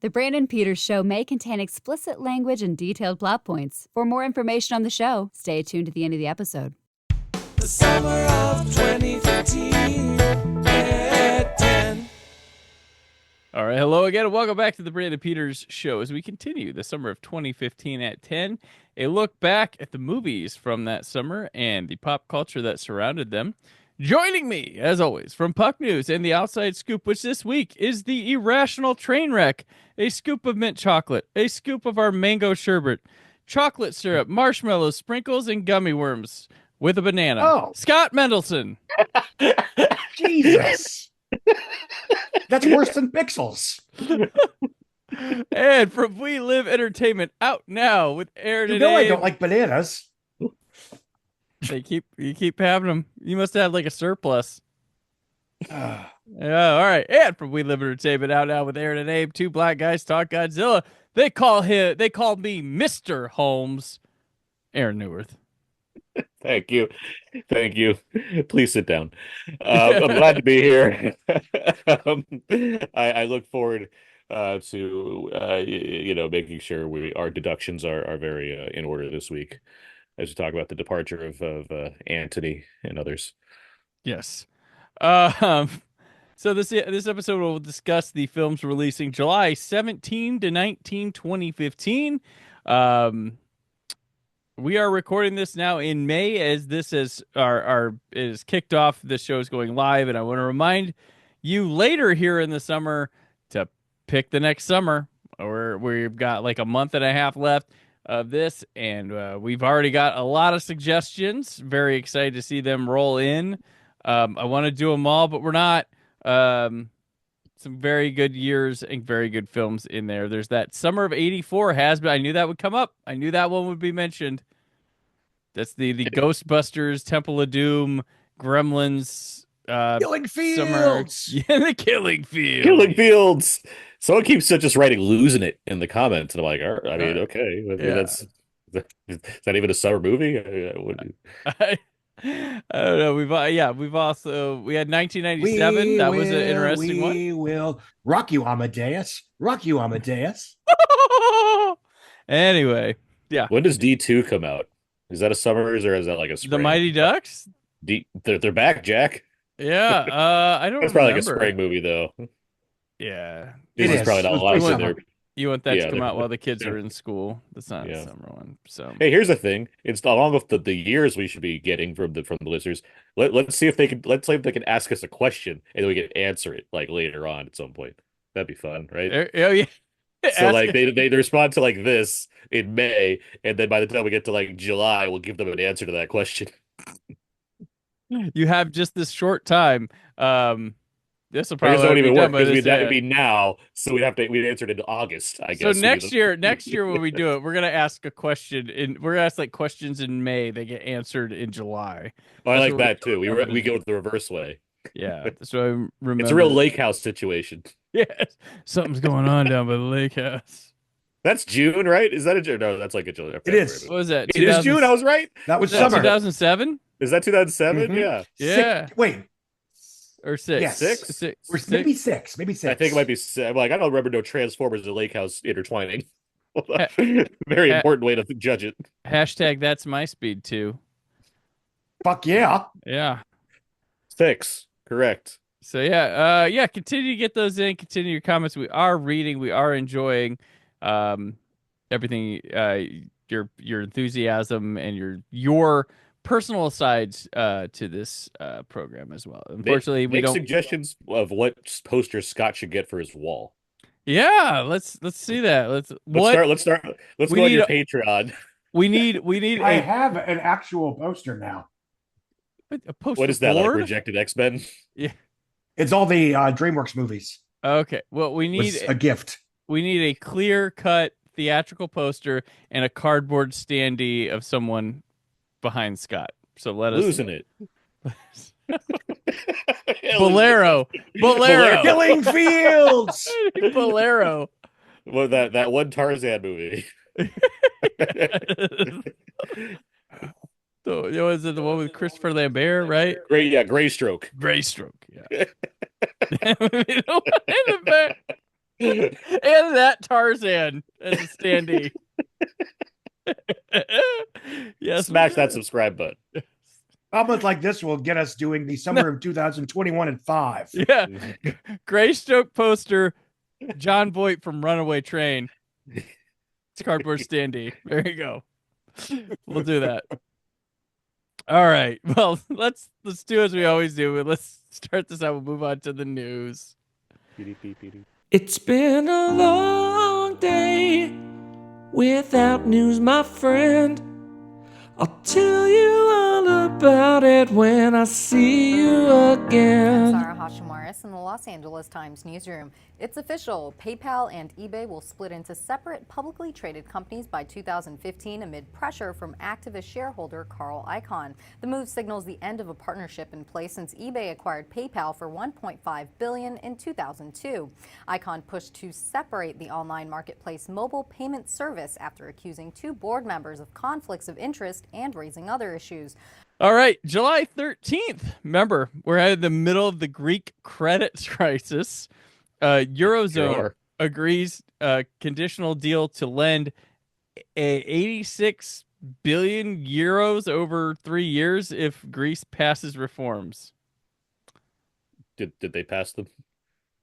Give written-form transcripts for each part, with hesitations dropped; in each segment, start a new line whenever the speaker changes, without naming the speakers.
The Brandon Peters Show may contain explicit language and detailed plot points. For more information on the show, stay tuned to the end of the episode.
The summer of 2015 at 10.
All right, hello again, and welcome back to the Brandon Peters Show as we continue the summer of 2015 at 10. A look back at the movies from that summer and the pop culture that surrounded them. Joining me, as always, from Puck News and the Outside Scoop, which this week is the Irrational Trainwreck, a scoop of mint chocolate, a scoop of our mango sherbet, chocolate syrup, marshmallows, sprinkles, and gummy worms with a banana.
Oh.
Scott Mendelson.
Jesus. That's worse than pixels.
And from We Live Entertainment, out now with Aaron
You
and
know I
Abe.
don't like bananas.
You keep having them. You must have like a surplus.
Ah.
Yeah, all right. And from We Live Entertainment, out now with Aaron and Abe, two black guys talk Godzilla. They call me Mr. Holmes. Aaron Neuwirth.
Thank you. Please sit down. I'm glad to be here. I look forward to making sure our deductions are very in order this week as we talk about the departure of Anthony and others.
Yes. So this episode will discuss the films releasing July 17 to 19, 2015. We are recording this now in May as this is is kicked off. This show is going live, and I want to remind you later here in the summer to pick the next summer. We've got like a month and a half left of this, and we've already got a lot of suggestions. Very excited to see them roll in. I want to do them all, but we're not. Some very good years and very good films in there. There's that Summer of '84 has been. I knew that would come up. I knew that one would be mentioned. That's the Ghostbusters, Temple of Doom, Gremlins,
Killing
Summer.
Fields.
Yeah, the Killing Fields.
Killing Fields. Someone keeps just writing "losing it" in the comments, and I'm like, okay,
Yeah.
is that even a summer movie?
I don't know. We had 1997. That was an interesting one.
We will rock you, Amadeus. Rock you, Amadeus.
Anyway, yeah.
When does D2 come out? Is that a summer or is that like a spring?
The Mighty Ducks?
They're back, Jack.
Yeah. I don't
That's probably
remember.
like a spring movie, though.
Yeah.
Disney's probably not allowed to there.
You want that to come
they're-
out while the kids are in school. That's not
Yeah.
a summer one. So
Hey, here's the thing. It's along with the years we should be getting from the listeners. Let's see if they can ask us a question and then we can answer it like later on at some point. That'd be fun, right?
Oh yeah.
So like they respond to like this in May, and then by the time we get to like July, we'll give them an answer to that question.
You have just this short time. This will
I guess
probably
that won't
be
even
done
work
by
because
this,
that'd be now, so we'd answer it in August, I
So
guess.
next year when we do it, we're gonna ask a question we're gonna ask like questions in May. They get answered in July.
Oh, I
That's
like
what
that too. We go the reverse way.
Yeah, so I remember.
It's a real lake house situation.
Yes, something's going on down by the lake house.
That's June, right? Is that a June? No, that's like a July.
It is.
What was that?
It is June. I was right.
That was
Was that
summer.
2007
Is that 2007?
Mhm.
Yeah.
Yeah.
Wait,
or six?
Yes.
Six.
or maybe six. Maybe six.
I think it might be. I'm like, I don't remember no Transformers and Lake House intertwining. Very important way to judge it.
Hashtag that's my speed too.
Fuck yeah.
Yeah.
6. Correct.
So continue to get those in. Continue your comments. We are reading. We are enjoying everything. Your enthusiasm and your personal sides to this program as well. Unfortunately, we
Make
don't.
suggestions of what poster Scott should get for his wall.
Yeah, let's see that. Let's
start. Let's
We
go on
need
your
a-
Patreon.
we need
I
a
have an actual poster now.
poster
What is that? Like
board?
rejected X-Men?
It's all the DreamWorks movies.
Okay. Well, we need
It's a gift.
a clear-cut theatrical poster and a cardboard standee of someone behind Scott. So let us
Losing it.
Bolero.
Killing Fields.
Bolero.
Well, that one Tarzan movie.
So, is it the one with Christopher Lambert, right?
Gray Stroke.
Gray Stroke. Yeah. And that Tarzan as a standee. Yes.
Smash that subscribe button.
Comments like this will get us doing the summer of 2021 at 5.
Yeah. Greystoke poster, John Voight from Runaway Train. It's cardboard standee. There you go. We'll do that. All right. Well, let's do as we always do. Let's start this out. We'll move on to the news.
It's been a long day without news, my friend. I'll tell you all about it when I see you again.
Sarah Hashimoris in the Los Angeles Times newsroom. It's official. PayPal and eBay will split into separate publicly traded companies by 2015 amid pressure from activist shareholder Carl Icahn. The move signals the end of a partnership in place since eBay acquired PayPal for $1.5 billion in 2002. Icahn pushed to separate the online marketplace mobile payment service after accusing 2 board members of conflicts of interest and raising other issues.
All right, July 13th. Remember, we're in the middle of the Greek credit crisis. Eurozone agrees conditional deal to lend 86 billion euros over 3 years if Greece passes reforms.
Did they pass them?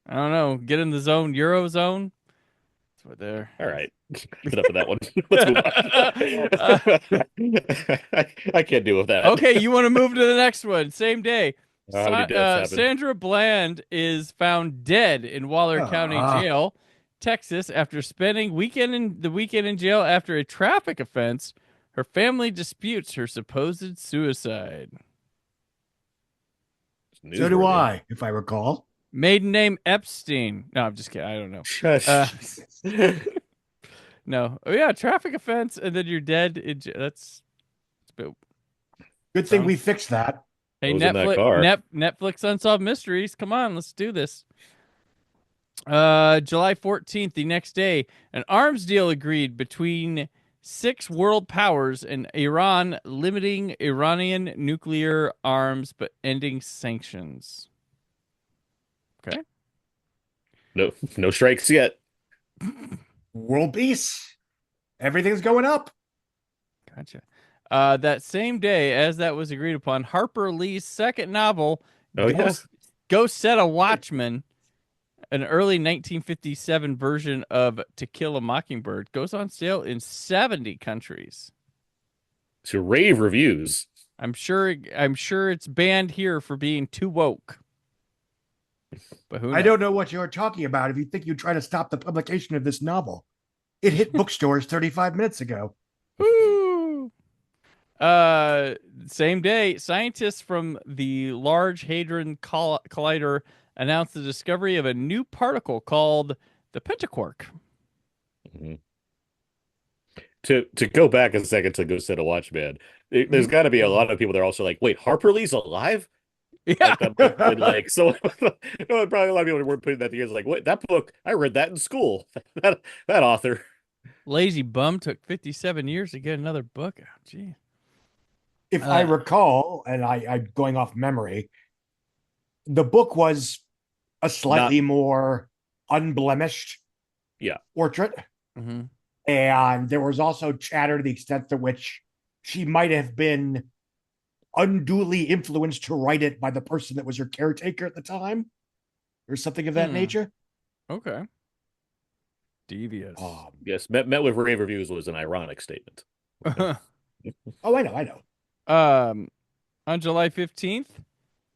I don't know. Get in the zone, Eurozone. That's what they're.
All right. Enough of that one. Let's move on. I can't deal with that.
Okay, you want to move to the next one. Same day.
How many deaths happened?
Sandra Bland is found dead in Waller County Jail, Texas, after spending the weekend in jail after a traffic offense. Her family disputes her supposed suicide.
So do I, if I recall.
Maiden name Epstein. No, I'm just kidding. I don't know.
Shush.
No. Oh yeah, traffic offense, and then you're dead. That's a bit.
Good thing we fixed that.
Hey,
What was in that car?
Netflix Unsolved Mysteries. Come on, let's do this. July 14th, the next day, an arms deal agreed between 6 world powers and Iran, limiting Iranian nuclear arms but ending sanctions. Okay.
No strikes yet.
World peace. Everything's going up.
Gotcha. That same day, as that was agreed upon, Harper Lee's second novel, Ghost Set a Watchman, an early 1957 version of To Kill a Mockingbird, goes on sale in 70 countries.
To rave reviews.
I'm sure it's banned here for being too woke. But who knows?
I don't know what you're talking about if you think you'd try to stop the publication of this novel. It hit bookstores 35 minutes ago.
Woo! Same day, scientists from the Large Hadron Collider announced the discovery of a new particle called the pentaquark.
Mm-hmm. To go back a second to Ghost Set a Watchman, there's got to be a lot of people that are also like, wait, Harper Lee's alive?
Yeah.
So probably a lot of people weren't putting that together. Like, what? That book, I read that in school. that author.
Lazy bum took 57 years to get another book out. Gee.
If I recall, and I'm going off memory, the book was a slightly more unblemished portrait.
Mm-hmm.
And there was also chatter to the extent to which she might have been unduly influenced to write it by the person that was her caretaker at the time, or something of that nature.
Okay. Devious.
Yes, met with rave reviews was an ironic statement.
Oh, I know.
On July 15th,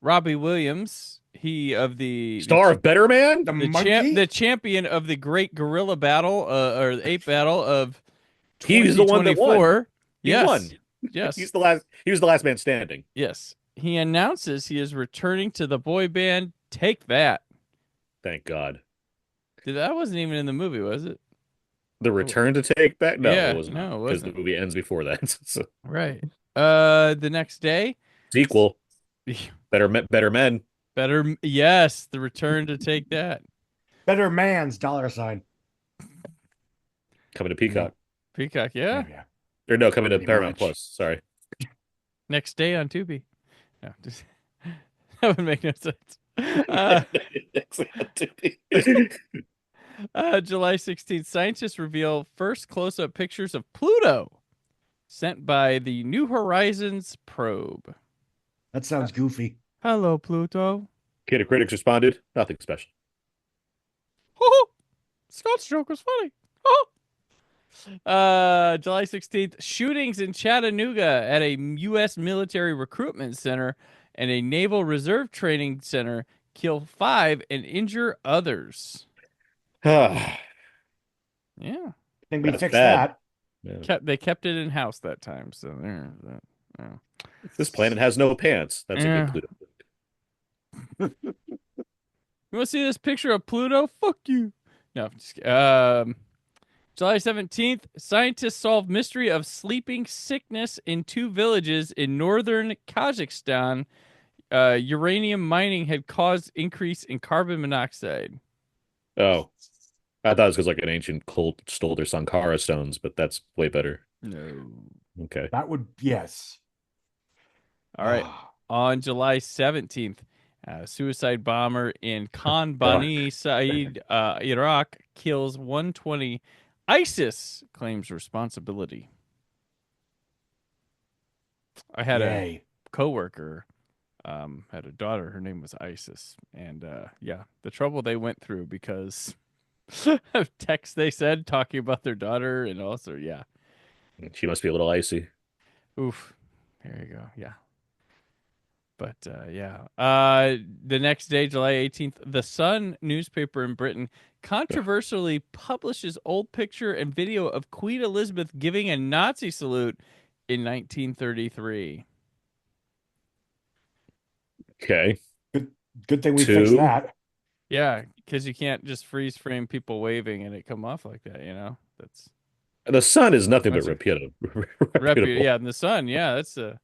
Robbie Williams, he of the
star of Better Man,
the champion of the Great Gorilla Battle, or the Ape Battle of 2024.
He's the one that won. He won.
Yes,
He was the last man standing.
Yes, he announces he is returning to the boy band Take That.
Thank God.
That wasn't even in the movie, was it?
The return to Take Back? No,
yeah,
it wasn't.
No,
because the movie ends before that. So.
Right. The next day,
sequel. Better Men.
Better. Yes, the return to Take That.
Better Man's $sign.
Coming to Peacock.
Peacock, yeah.
Or no, coming to Paramount Plus. Sorry.
Next day on Tubi. No, just, that would make no sense. July 16th, scientists reveal first close-up pictures of Pluto sent by the New Horizons probe.
That sounds goofy.
Hello, Pluto.
Okay, the critics responded, nothing special.
Oh, Scott's joke was funny. July 16th, shootings in Chattanooga at a U.S. military recruitment center and a Naval Reserve training center kill 5 and injure others.
Ah,
Yeah.
I think we
That's
fixed
bad.
that.
yeah.
They kept it in house that time. So there's that. Yeah.
This planet has no pants. That's a
Yeah.
good clue.
You want to see this picture of Pluto? Fuck you. No, just kidding. July 17th, scientists solve mystery of sleeping sickness in 2 villages in northern Kazakhstan. Uranium mining had caused increase in carbon monoxide.
Oh, I thought it was because like an ancient cult stole their Sankara stones, but that's way better.
No.
Okay.
That would, yes.
All right. On July 17th, suicide bomber in Khan Bani Said, Iraq, kills 120. ISIS claims responsibility. I had a coworker, had a daughter. Her name was Isis, and yeah, the trouble they went through because of texts they said talking about their daughter, and also yeah,
She must be a little icy.
oof. There you go. Yeah. But yeah, the next day, July 18th, the Sun newspaper in Britain controversially publishes old picture and video of Queen Elizabeth giving a Nazi salute in 1933.
Okay.
Good thing we
2.
fixed that.
Yeah, because you can't just freeze frame people waving and it come off like that, you know? That's
The Sun is nothing but
That's a-
reputable.
yeah, and the Sun, yeah, that's a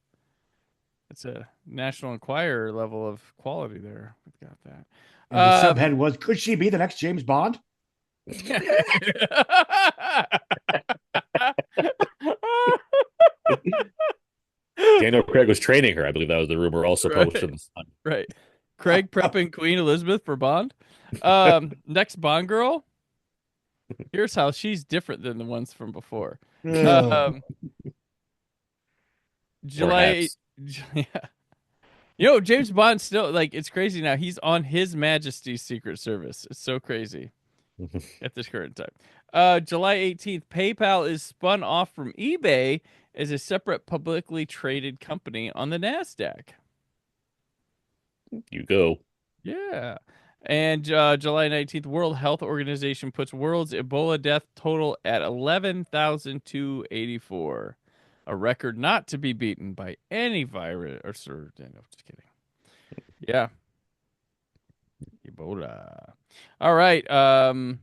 National Enquirer level of quality there. We've got that.
And the subhead was, could she be the next James Bond?
Daniel Craig was training her. I believe that was the rumor also published in the Sun.
Right. Craig prepping Queen Elizabeth for Bond. Next Bond girl. Here's how she's different than the ones from before. July. Yeah. You know, James Bond still, like, it's crazy now. He's on His Majesty's Secret Service. It's so crazy at this current time. July 18th, PayPal is spun off from eBay as a separate publicly traded company on the NASDAQ.
You go.
Yeah. And July 19th, World Health Organization puts world's Ebola death total at 11,284. A record not to be beaten by any virus. No, just kidding. Yeah. Ebola. All right. Our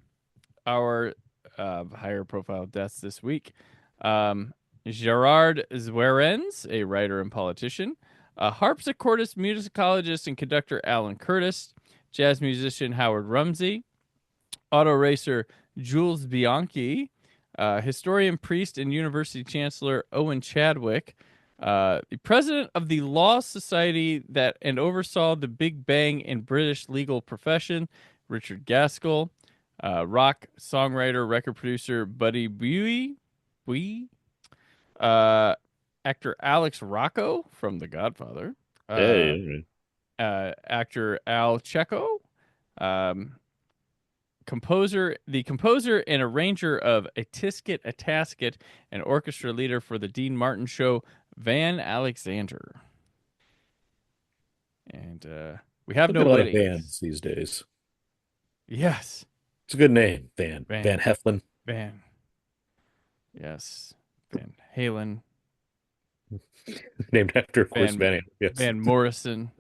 higher profile deaths this week. Gerard Zwerens, a writer and politician. Harpsichordist, musicologist, and conductor Alan Curtis. Jazz musician Howard Rumsey. Auto racer Jules Bianchi. Historian, priest, and university chancellor Owen Chadwick. The president of the Law Society that and oversaw the Big Bang in British legal profession, Richard Gaskell. Rock songwriter, record producer Buddy Buie. Actor Alex Rocco from The Godfather. Actor Al Checo. The composer and arranger of A Tisket, a Tasket, and orchestra leader for the Dean Martin show, Van Alexander. And we have no
a lot of
weddings.
bands these days.
Yes.
It's a good name, Van Heflin.
Van. Yes. Van Halen.
Named after, of course, Van. Yes.
Van Morrison.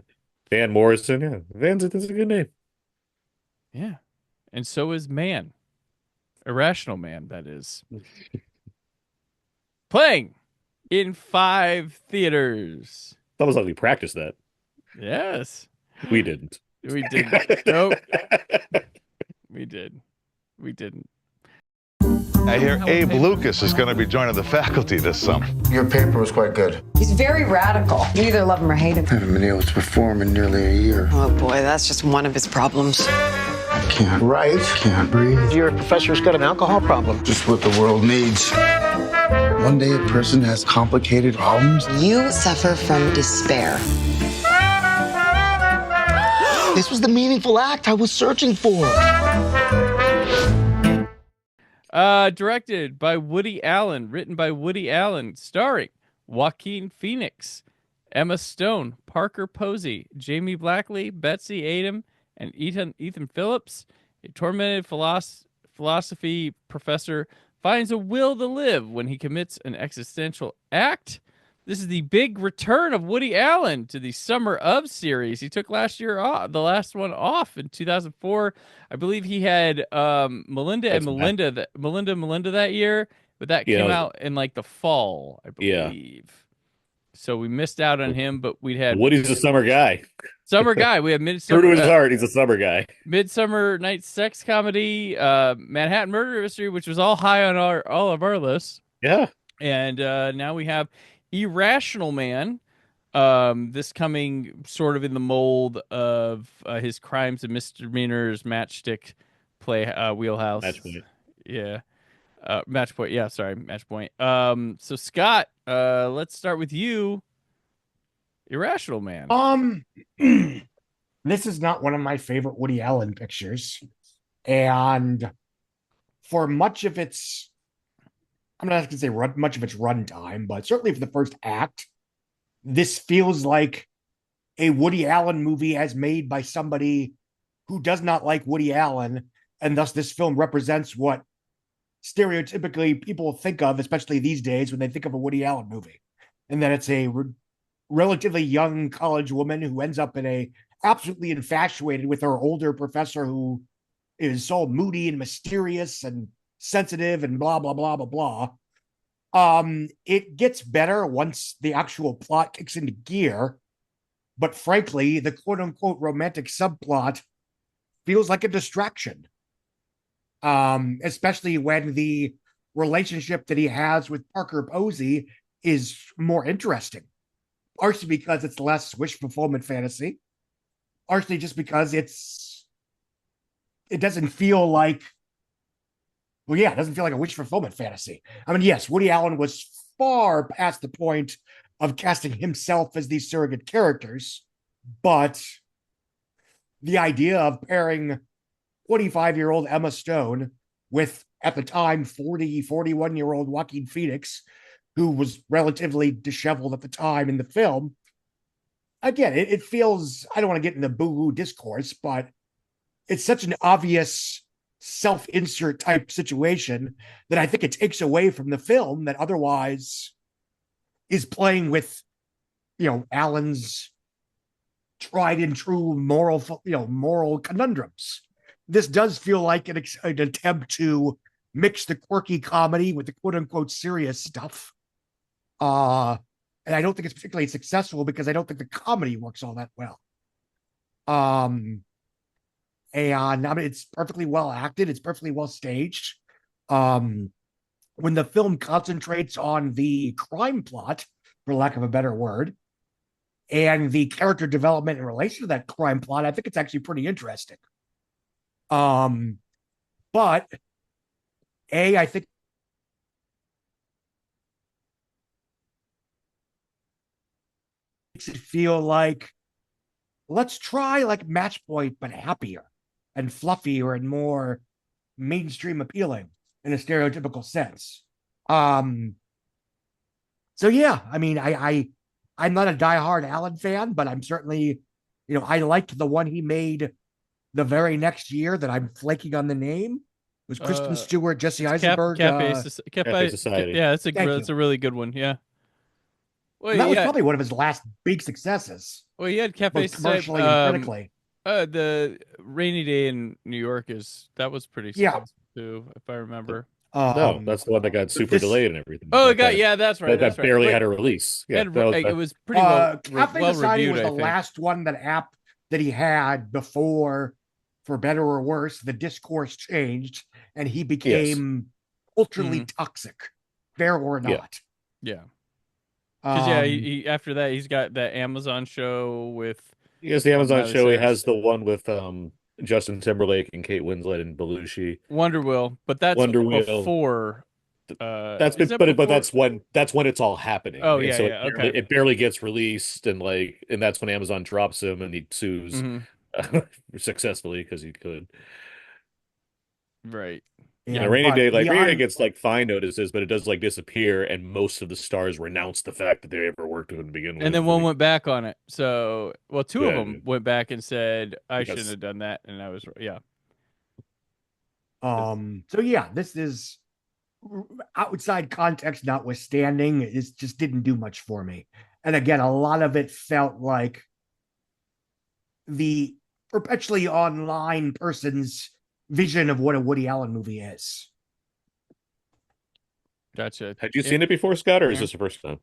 Van Morrison, yeah. That's a good name.
Yeah. And so is Man. Irrational Man, that is. Playing in 5 theaters.
That was like we practiced that.
Yes.
We didn't.
We didn't. Nope. We did. We didn't.
I hear Abe Lucas is going to be joining the faculty this summer.
Your paper was quite good.
He's very radical. You either love him or hate him.
I haven't been able to perform in nearly a year.
Oh boy, that's just one of his problems.
I can't write, can't breathe.
Your professor's got an alcohol problem.
Just what the world needs. One day a person has complicated problems.
You suffer from despair.
This was the meaningful act I was searching for.
Directed by Woody Allen, written by Woody Allen, starring Joaquin Phoenix, Emma Stone, Parker Posey, Jamie Blackley, Betsy Adam, and Ethan Phillips. A tormented philosophy professor finds a will to live when he commits an existential act. This is the big return of Woody Allen to the Summer of series. He took last year off, the last one off in 2004. I believe he had Melinda and Melinda that year, but that came out in like the fall, I believe. Yeah. So we missed out on him, but we'd had
Woody's a summer guy.
Summer guy. We have Midsummer.
True to his heart, he's a summer guy.
Midsummer Night's Sex Comedy, Manhattan Murder Mystery, which was all high on all of our lists.
Yeah.
And now we have Irrational Man, this coming sort of in the mold of his Crimes and Misdemeanors matchstick play wheelhouse.
Matchpoint.
Yeah. Matchpoint. Yeah, sorry, Matchpoint. So Scott, let's start with you. Irrational Man.
This is not one of my favorite Woody Allen pictures. And for much of its, I'm not going to say much of its runtime, but certainly for the first act, this feels like a Woody Allen movie as made by somebody who does not like Woody Allen, and thus this film represents what stereotypically people think of, especially these days when they think of a Woody Allen movie, and that it's a relatively young college woman who ends up absolutely infatuated with her older professor who is so moody and mysterious and sensitive and blah, blah, blah, blah, blah. It gets better once the actual plot kicks into gear. But frankly, the quote unquote romantic subplot feels like a distraction. Especially when the relationship that he has with Parker Posey is more interesting. Partially because it's less wish fulfillment fantasy. Partially just because it doesn't feel like, it doesn't feel like a wish fulfillment fantasy. I mean, yes, Woody Allen was far past the point of casting himself as these surrogate characters, but the idea of pairing 25-year-old Emma Stone with, at the time, 41-year-old Joaquin Phoenix, who was relatively disheveled at the time in the film. Again, it feels, I don't want to get into boo-hoo discourse, but it's such an obvious self-insert type situation that I think it takes away from the film that otherwise is playing with, Allen's tried and true moral conundrums. This does feel like an attempt to mix the quirky comedy with the quote unquote serious stuff. And I don't think it's particularly successful because I don't think the comedy works all that well. And I mean, it's perfectly well acted. It's perfectly well staged. When the film concentrates on the crime plot, for lack of a better word, and the character development in relation to that crime plot, I think it's actually pretty interesting. But I think makes it feel like, let's try like Matchpoint, but happier and fluffier and more mainstream appealing in a stereotypical sense. So yeah, I mean, I'm not a diehard Allen fan, but I'm certainly, I liked the one he made the very next year that I'm flaking on the name. It was Kristen Stewart, Jesse Eisenberg.
Cafe Society.
Yeah, that's a really good one. Yeah.
Well, that was probably one of his last big successes.
Well, he had Cafe Society
commercially and critically.
The Rainy Day in New York was pretty successful too, if I remember.
No, that's the one that got super delayed and everything.
Oh, that's right.
That barely had a release. Yeah,
it was pretty well
Cafe Society was the last one that he had before, for better or worse, the discourse changed and he became ultraly toxic, fair or not.
Yeah. Because he after that he's got that Amazon show with.
He has the Amazon show. He has the one with Justin Timberlake and Kate Winslet and Belushi.
Wonder Wheel, but that's
Wonder Wheel.
before.
That's been,
is that
but
before?
that's when it's all happening.
Oh
And
yeah,
so
yeah, okay.
it barely gets released, and that's when Amazon drops him and he sues successfully because he could.
Right.
Yeah,
Yeah,
Rainy
but
Day
beyond
gets like fine notices, but it does like disappear, and most of the stars renounce the fact that they ever worked with him to begin with.
And then one went back on it. So, well, two of
Yeah,
them went back and said, "I shouldn't
because
have done that," and I was yeah.
so yeah, this is outside context notwithstanding, it just didn't do much for me. And again, a lot of it felt like the perpetually online person's vision of what a Woody Allen movie is.
Gotcha.
Had you seen it before, Scott, or is this the first time?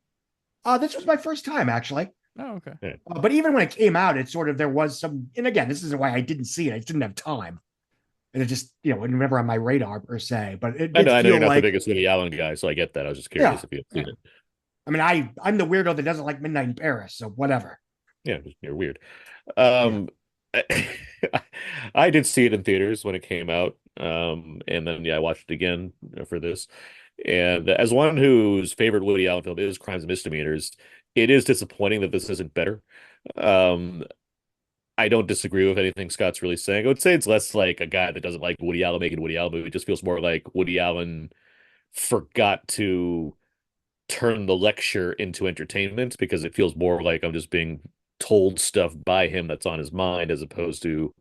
This was my first time, actually.
Oh, okay.
Yeah.
But even when it came out, it sort of, there was some, and again, this isn't why I didn't see it. I just didn't have time. And it just, it was never on my radar per se. But it
I
did
know
feel
you're not
like,
the biggest Woody Allen guy, so I get that. I was just curious if you had seen it.
I mean, I'm the weirdo that doesn't like Midnight in Paris, so whatever.
Yeah, you're weird. I, I did see it in theaters when it came out, and then I watched it again for this. And as one whose favorite Woody Allen film is Crimes and Misdemeanors, it is disappointing that this isn't better. Um, I don't disagree with anything Scott's really saying. I would say it's less like a guy that doesn't like Woody Allen making Woody Allen movie. It just feels more like Woody Allen forgot to turn the lecture into entertainment because it feels more like I'm just being told stuff by him that's on his mind as opposed to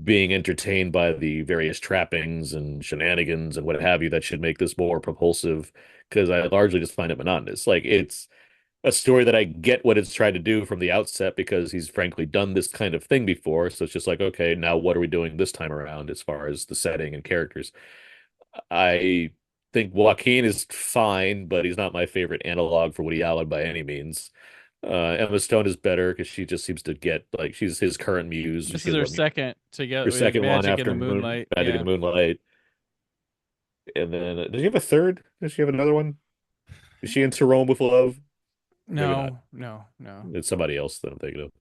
being entertained by the various trappings and shenanigans and what have you that should make this more propulsive, because I largely just find it monotonous. Like, it's a story that I get what it's trying to do from the outset because he's frankly done this kind of thing before. So it's just like, okay, now what are we doing this time around as far as the setting and characters? I think Joaquin is fine, but he's not my favorite analog for Woody Allen by any means. Emma Stone is better because she just seems to get like she's his current muse.
This
She
is
has
her
a-
second together.
her second one
Magic in
after
the Moonlight.
Magic in
Yeah.
the Moonlight. And then does she have a third? Does she have another one? Is she in To Rome with Love? Maybe not.
No.
It's somebody else that I'm thinking of.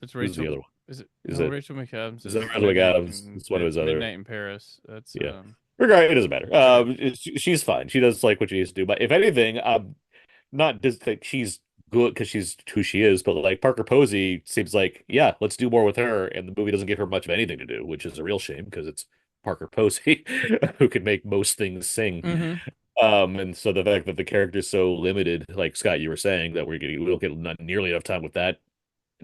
It's
Who's the
Rachel.
other one?
Is it?
Is
No,
it
Rachel McAdams.
is it Rachel McAdams? It's one of his other.
Midnight in Paris. That's
Yeah. Regardless, it doesn't matter.
Yeah.
She's fine. She does like what she needs to do. But if anything, not just like she's good because she's who she is, but like Parker Posey seems like, yeah, let's do more with her. And the movie doesn't give her much of anything to do, which is a real shame because it's Parker Posey who can make most things sing. And so the fact that the character's so limited, like Scott, you were saying, that we don't get not nearly enough time with that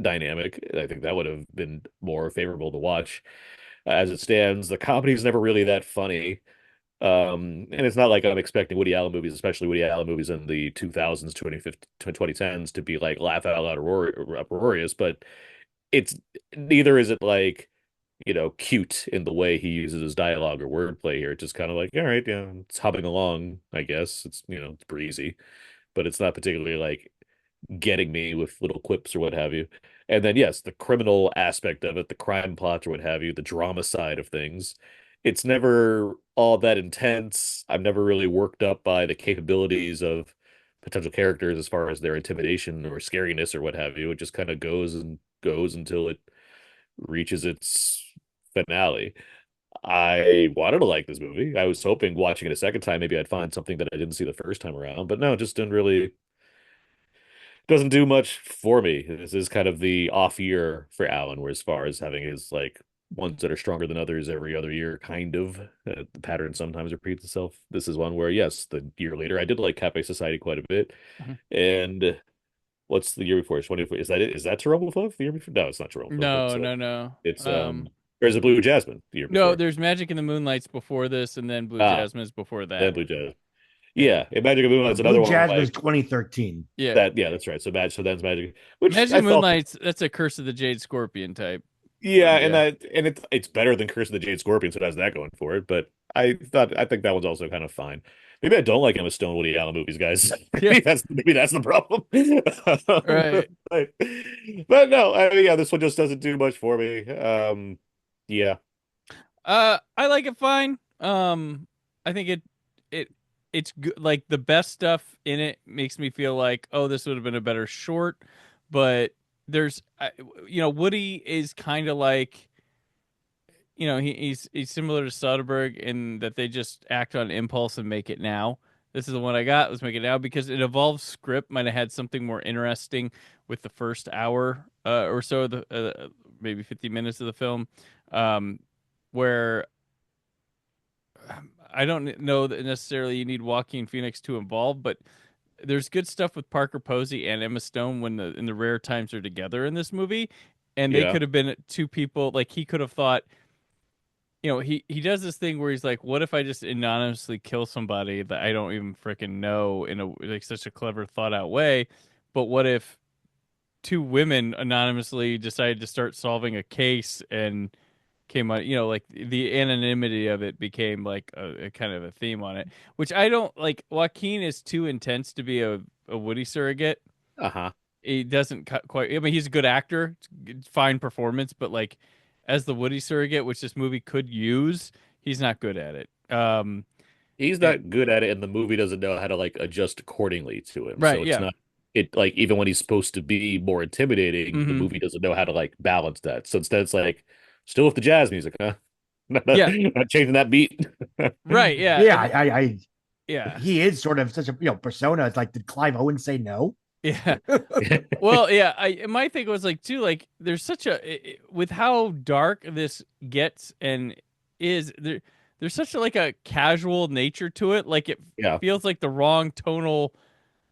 dynamic, I think that would have been more favorable to watch. As it stands, the comedy's never really that funny. And it's not like I'm expecting Woody Allen movies, especially Woody Allen movies in the 2000s, 2010s, to be like laugh out loud uproarious, but it's neither is it like, cute in the way he uses his dialogue or wordplay here. It's just kind of like, all right, yeah, it's hopping along, I guess. It's, it's breezy, but it's not particularly like getting me with little quips or what have you. And then, yes, the criminal aspect of it, the crime plots or what have you, the drama side of things, it's never all that intense. I'm never really worked up by the capabilities of potential characters as far as their intimidation or scariness or what have you. It just kind of goes and goes until it reaches its finale. I wanted to like this movie. I was hoping watching it a second time, maybe I'd find something that I didn't see the first time around, but no, it just didn't really doesn't do much for me. This is kind of the off year for Allen, where as far as having his like ones that are stronger than others every other year, kind of. The pattern sometimes repeats itself. This is one where, yes, the year later, I did like Cafe Society quite a bit. And what's the year before? 24. Is that it? Is that Jerome Love the year before? No, it's not Jerome Love.
No.
It's there's a Blue Jasmine the year before.
No, there's Magic in the Moonlights before this, and then Blue Jasmine's before that.
Then Blue Jasmine. Yeah, Magic of Moonlight's another one.
Jasmine's 2013.
Yeah,
that's right. So that's Magic. Which
Magic of Moonlight's that's a Curse of the Jade Scorpion type.
Yeah, and it's better than Curse of the Jade Scorpion, so it has that going for it. But I think that one's also kind of fine. Maybe I don't like Emma Stone Woody Allen movies, guys. maybe that's the problem.
Right.
But no, yeah, this one just doesn't do much for me. Yeah.
I like it fine. I think it's good. Like the best stuff in it makes me feel like, oh, this would have been a better short. But there's, Woody is kind of like he's similar to Soderbergh in that they just act on impulse and make it now. This is the one I got. Let's make it now because it evolved script. Might have had something more interesting with the first hour or so, of the maybe 50 minutes of the film, where I don't know that necessarily you need Joaquin Phoenix to involve, but there's good stuff with Parker Posey and Emma Stone when in the rare times they're together in this movie, and they
Yeah.
could have been two people. Like he could have thought, he does this thing where he's like, what if I just anonymously kill somebody that I don't even freaking know in a like such a clever thought out way, but what if two women anonymously decided to start solving a case and came on, like the anonymity of it became like a kind of a theme on it, which I don't like. Joaquin is too intense to be a Woody surrogate.
Uh-huh.
He doesn't quite. I mean, he's a good actor, fine performance, but like as the Woody surrogate, which this movie could use, he's not good at it.
He's not good at it, and the movie doesn't know how to like adjust accordingly to him.
Right,
So it's
yeah.
not it like even when he's supposed to be more intimidating, the movie doesn't know how to like balance that. So instead, it's like still with the jazz music, huh?
Yeah.
Not changing that beat.
Right, yeah.
Yeah,
yeah.
He is sort of such a persona. It's like, did Clive Owen say no?
Yeah. Well, yeah. My thing was like too, like there's such with how dark this gets and is there's such like a casual nature to it. Like it feels like the wrong tonal.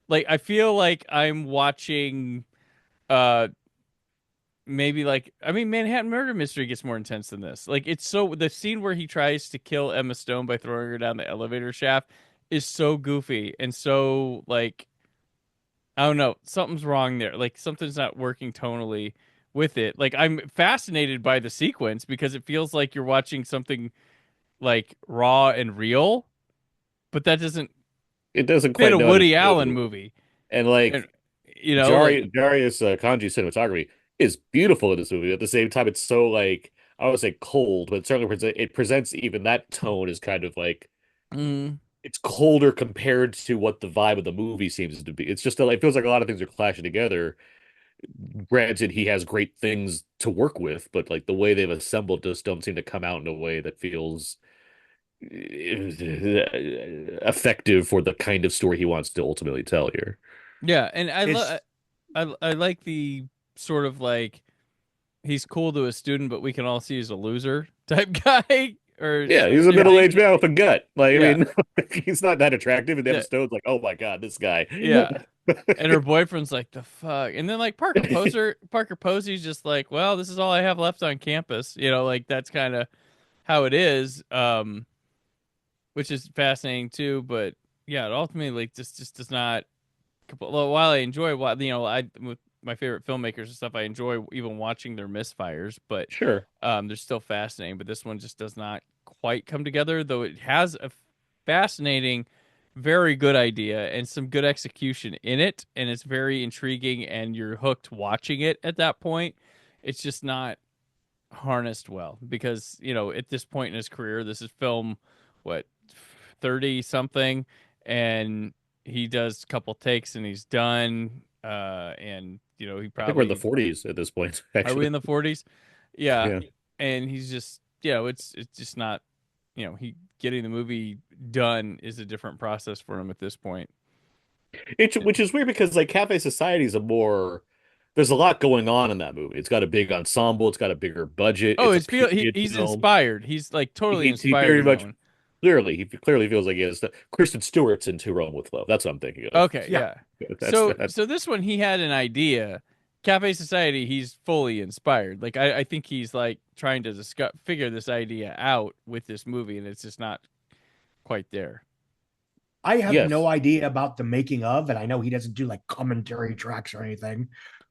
Like I feel like I'm watching, maybe like Manhattan Murder Mystery gets more intense than this. Like it's so the scene where he tries to kill Emma Stone by throwing her down the elevator shaft is so goofy and so like. I don't know. Something's wrong there. Like something's not working tonally with it. Like I'm fascinated by the sequence because it feels like you're watching something like raw and real, but that doesn't
It doesn't
fit
quite
a
know how to
Woody
do
Allen
it.
movie.
And like
And, like
Darius Kanji's cinematography is beautiful in this movie. At the same time, it's so like I would say cold, but it certainly it presents even that tone as kind of like it's colder compared to what the vibe of the movie seems to be. It's just it feels like a lot of things are clashing together. Granted, he has great things to work with, but like the way they've assembled just don't seem to come out in a way that feels effective for the kind of story he wants to ultimately tell here.
Yeah, and I like the sort of like he's cool to a student, but we can all see he's a loser type guy. Or
yeah, he's a middle-aged man with a gut. Like,
yeah.
I mean, he's not that attractive, and Emma Stone's like, oh my god, this guy.
Yeah. And her boyfriend's like, the fuck. And then like Parker Posey's just like, well, this is all I have left on campus. Like that's kind of how it is. Which is fascinating too. But yeah, it ultimately like just does not. While I enjoy with my favorite filmmakers and stuff, I enjoy even watching their misfires. But
sure,
they're still fascinating. But this one just does not quite come together, though it has a fascinating, very good idea and some good execution in it, and it's very intriguing, and you're hooked watching it at that point. It's just not harnessed well because at this point in his career, this is film 30 something, and he does a couple takes and he's done. And he probably
I think we're in the 40s at this point. Actually,
are we in the 40s? Yeah. And he's just it's just not. He getting the movie done is a different process for him at this point.
Which is weird because like Cafe Society is there's a lot going on in that movie. It's got a big ensemble. It's got a bigger budget.
Oh,
he's
inspired. He's like totally inspired.
He very much he clearly feels like he has Kristen Stewart's into Rome with Love. That's what I'm thinking of.
Okay, yeah. So this one he had an idea. Cafe Society, he's fully inspired. Like I think he's like trying to figure this idea out with this movie, and it's just not quite there.
I have no idea about the making of, and I know he doesn't do like commentary tracks or anything,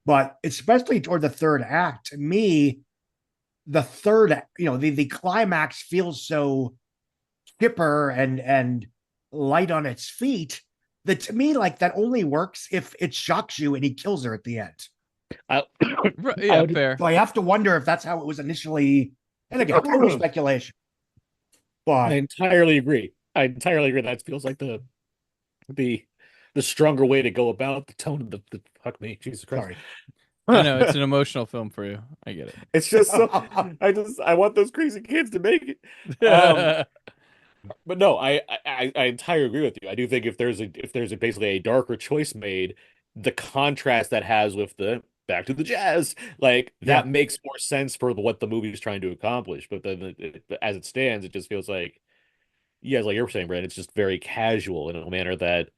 but especially toward the third act, to me, the third, the climax feels so chipper and light on its feet that to me, like that only works if it shocks you and he kills her at the end.
Fair.
So I have to wonder if that's how it was initially. And again, total speculation. But
I entirely agree. That feels like the stronger way to go about the tone of the fuck me, Jesus Christ.
I know it's an emotional film for you. I get it.
It's just so I want those crazy kids to make it. But no, I entirely agree with you. I do think if there's basically a darker choice made, the contrast that has with the back to the jazz, like that makes more sense for what the movie is trying to accomplish. But then as it stands, it just feels like, yeah, like you're saying, Brandon, it's just very casual in a manner that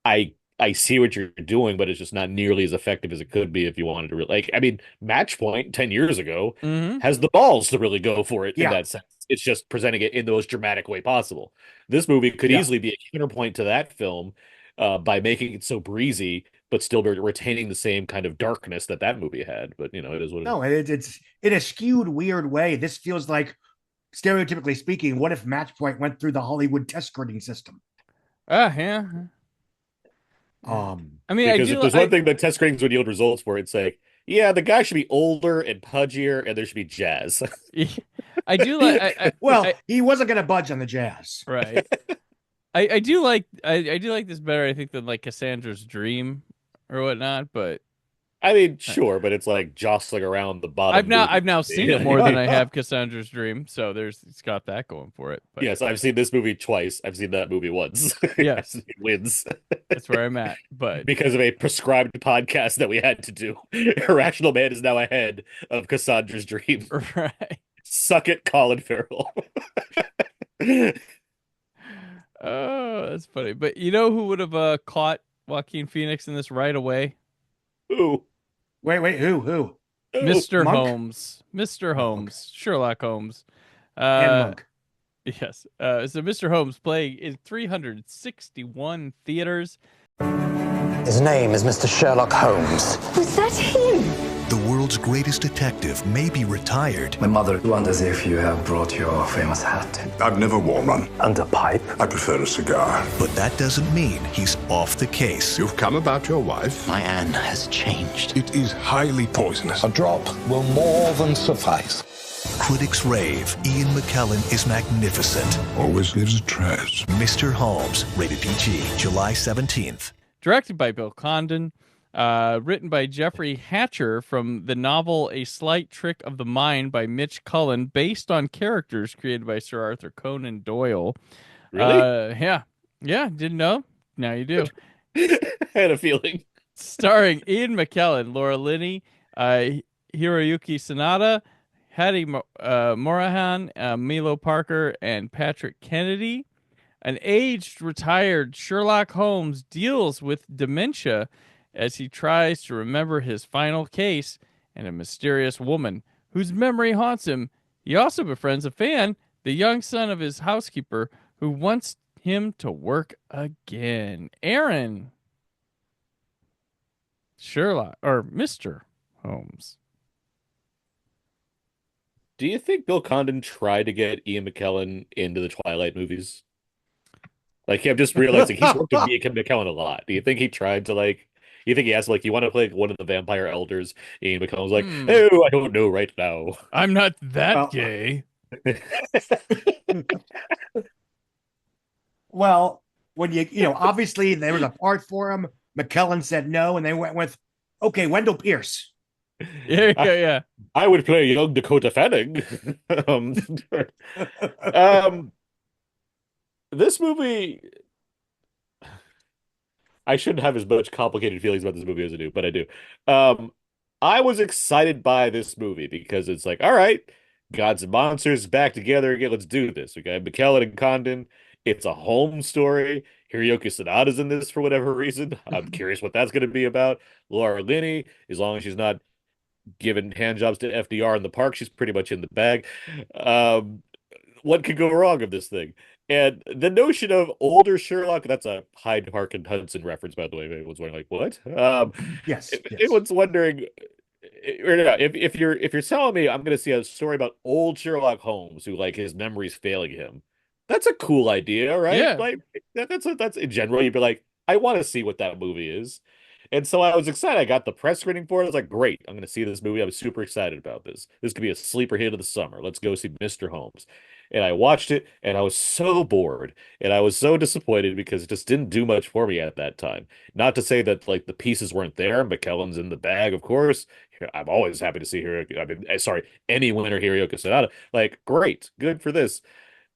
I see what you're doing, but it's just not nearly as effective as it could be if you wanted to like. I mean, Match Point 10 years ago has the balls to really go for it in that sense. It's just presenting it in the most dramatic way possible. This movie could easily be a counterpoint to that film by making it so breezy, but still retaining the same kind of darkness that movie had. But it is what it is.
No, it's in a skewed, weird way. This feels like, stereotypically speaking, what if Match Point went through the Hollywood test screening system?
Yeah. I mean,
because if there's one thing that test screenings would yield results for, it's like, yeah, the guy should be older and pudgier, and there should be jazz.
I do like.
He wasn't going to budge on the jazz,
right? I do like this better, I think, than like Cassandra's Dream or whatnot. But
I mean, sure, but it's like jostling around the bottom.
I've now seen it more than I have Cassandra's Dream, so it's got that going for it. But
yes, I've seen this movie twice. I've seen that movie once.
Yes,
it wins.
That's where I'm at. But
because of a prescribed podcast that we had to do, Irrational Man is now ahead of Cassandra's Dream.
Right.
Suck it, Colin Farrell.
Oh, that's funny. But you know who would have caught Joaquin Phoenix in this right away?
Who?
Wait, who?
Mr.
Monk?
Holmes. Mr. Holmes. Sherlock Holmes.
And Monk.
Yes. So Mr. Holmes playing in 361 theaters.
His name is Mr. Sherlock Holmes.
Was that him?
The world's greatest detective may be retired.
My mother wonders if you have brought your famous hat.
I've never worn one.
And a pipe?
I prefer a cigar.
But that doesn't mean he's off the case.
You've come about your wife?
My Anne has changed.
It is highly poisonous.
A drop will more than suffice.
Critics rave. Ian McKellen is magnificent.
Always leaves a trace.
Mr. Holmes, rated PG, July 17th.
Directed by Bill Condon. Written by Jeffrey Hatcher from the novel A Slight Trick of the Mind by Mitch Cullen, based on characters created by Sir Arthur Conan Doyle.
Really?
Yeah. Didn't know? Now you do.
I had a feeling.
Starring Ian McKellen, Laura Linney, Hiroyuki Sanada, Hattie Morahan, Milo Parker, and Patrick Kennedy. An aged, retired Sherlock Holmes deals with dementia as he tries to remember his final case and a mysterious woman whose memory haunts him. He also befriends a fan, the young son of his housekeeper, who wants him to work again. Aaron. Sherlock, or Mr. Holmes.
Do you think Bill Condon tried to get Ian McKellen into the Twilight movies? Like, I'm just realizing he's worked with Ian McKellen a lot. Do you think he tried to, like, you think he asked, like, you want to play one of the vampire elders? Ian McKellen was like, oh, I don't know right now.
I'm not that gay.
Well, when obviously there was a part for him. McKellen said no, and they went with, okay, Wendell Pierce.
Yeah.
I would play young Dakota Fanning. This movie, I shouldn't have as much complicated feelings about this movie as I do, but I do. I was excited by this movie because it's like, all right, gods and monsters back together again. Let's do this. Okay, McKellen and Condon. It's a home story. Hiroyuki Sanada's in this for whatever reason. I'm curious what that's going to be about. Laura Linney, as long as she's not giving handjobs to FDR in the park, she's pretty much in the bag. What could go wrong of this thing? And the notion of older Sherlock, that's a Hyde, Hark, and Hudson reference, by the way. Everyone's wondering, like, what?
Yes.
Everyone's wondering, if you're telling me I'm going to see a story about old Sherlock Holmes who, like, his memory's failing him, that's a cool idea, right?
Yeah.
Like, that's in general, you'd be like, I want to see what that movie is. And so I was excited. I got the press screening for it. I was like, great, I'm going to see this movie. I was super excited about this. This could be a sleeper hit of the summer. Let's go see Mr. Holmes. And I watched it and I was so bored and I was so disappointed because it just didn't do much for me at that time. Not to say that like the pieces weren't there. McKellen's in the bag, of course. I'm always happy to see Hiroyuki. I mean, sorry, any winner Hiroyuki Sanada. Like, great, good for this.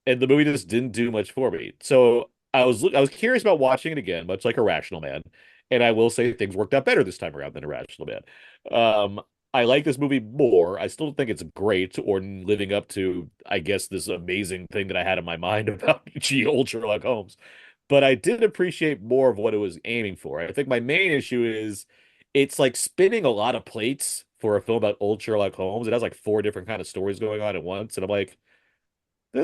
And the movie just didn't do much for me. So I was curious about watching it again, much like Irrational Man. And I will say things worked out better this time around than Irrational Man. Um, I like this movie more. I still don't think it's great or living up to, I guess, this amazing thing that I had in my mind about old Sherlock Holmes. But I did appreciate more of what it was aiming for. I think my main issue is it's like spinning a lot of plates for a film about old Sherlock Holmes. It has like four different kind of stories going on at once, and I'm like,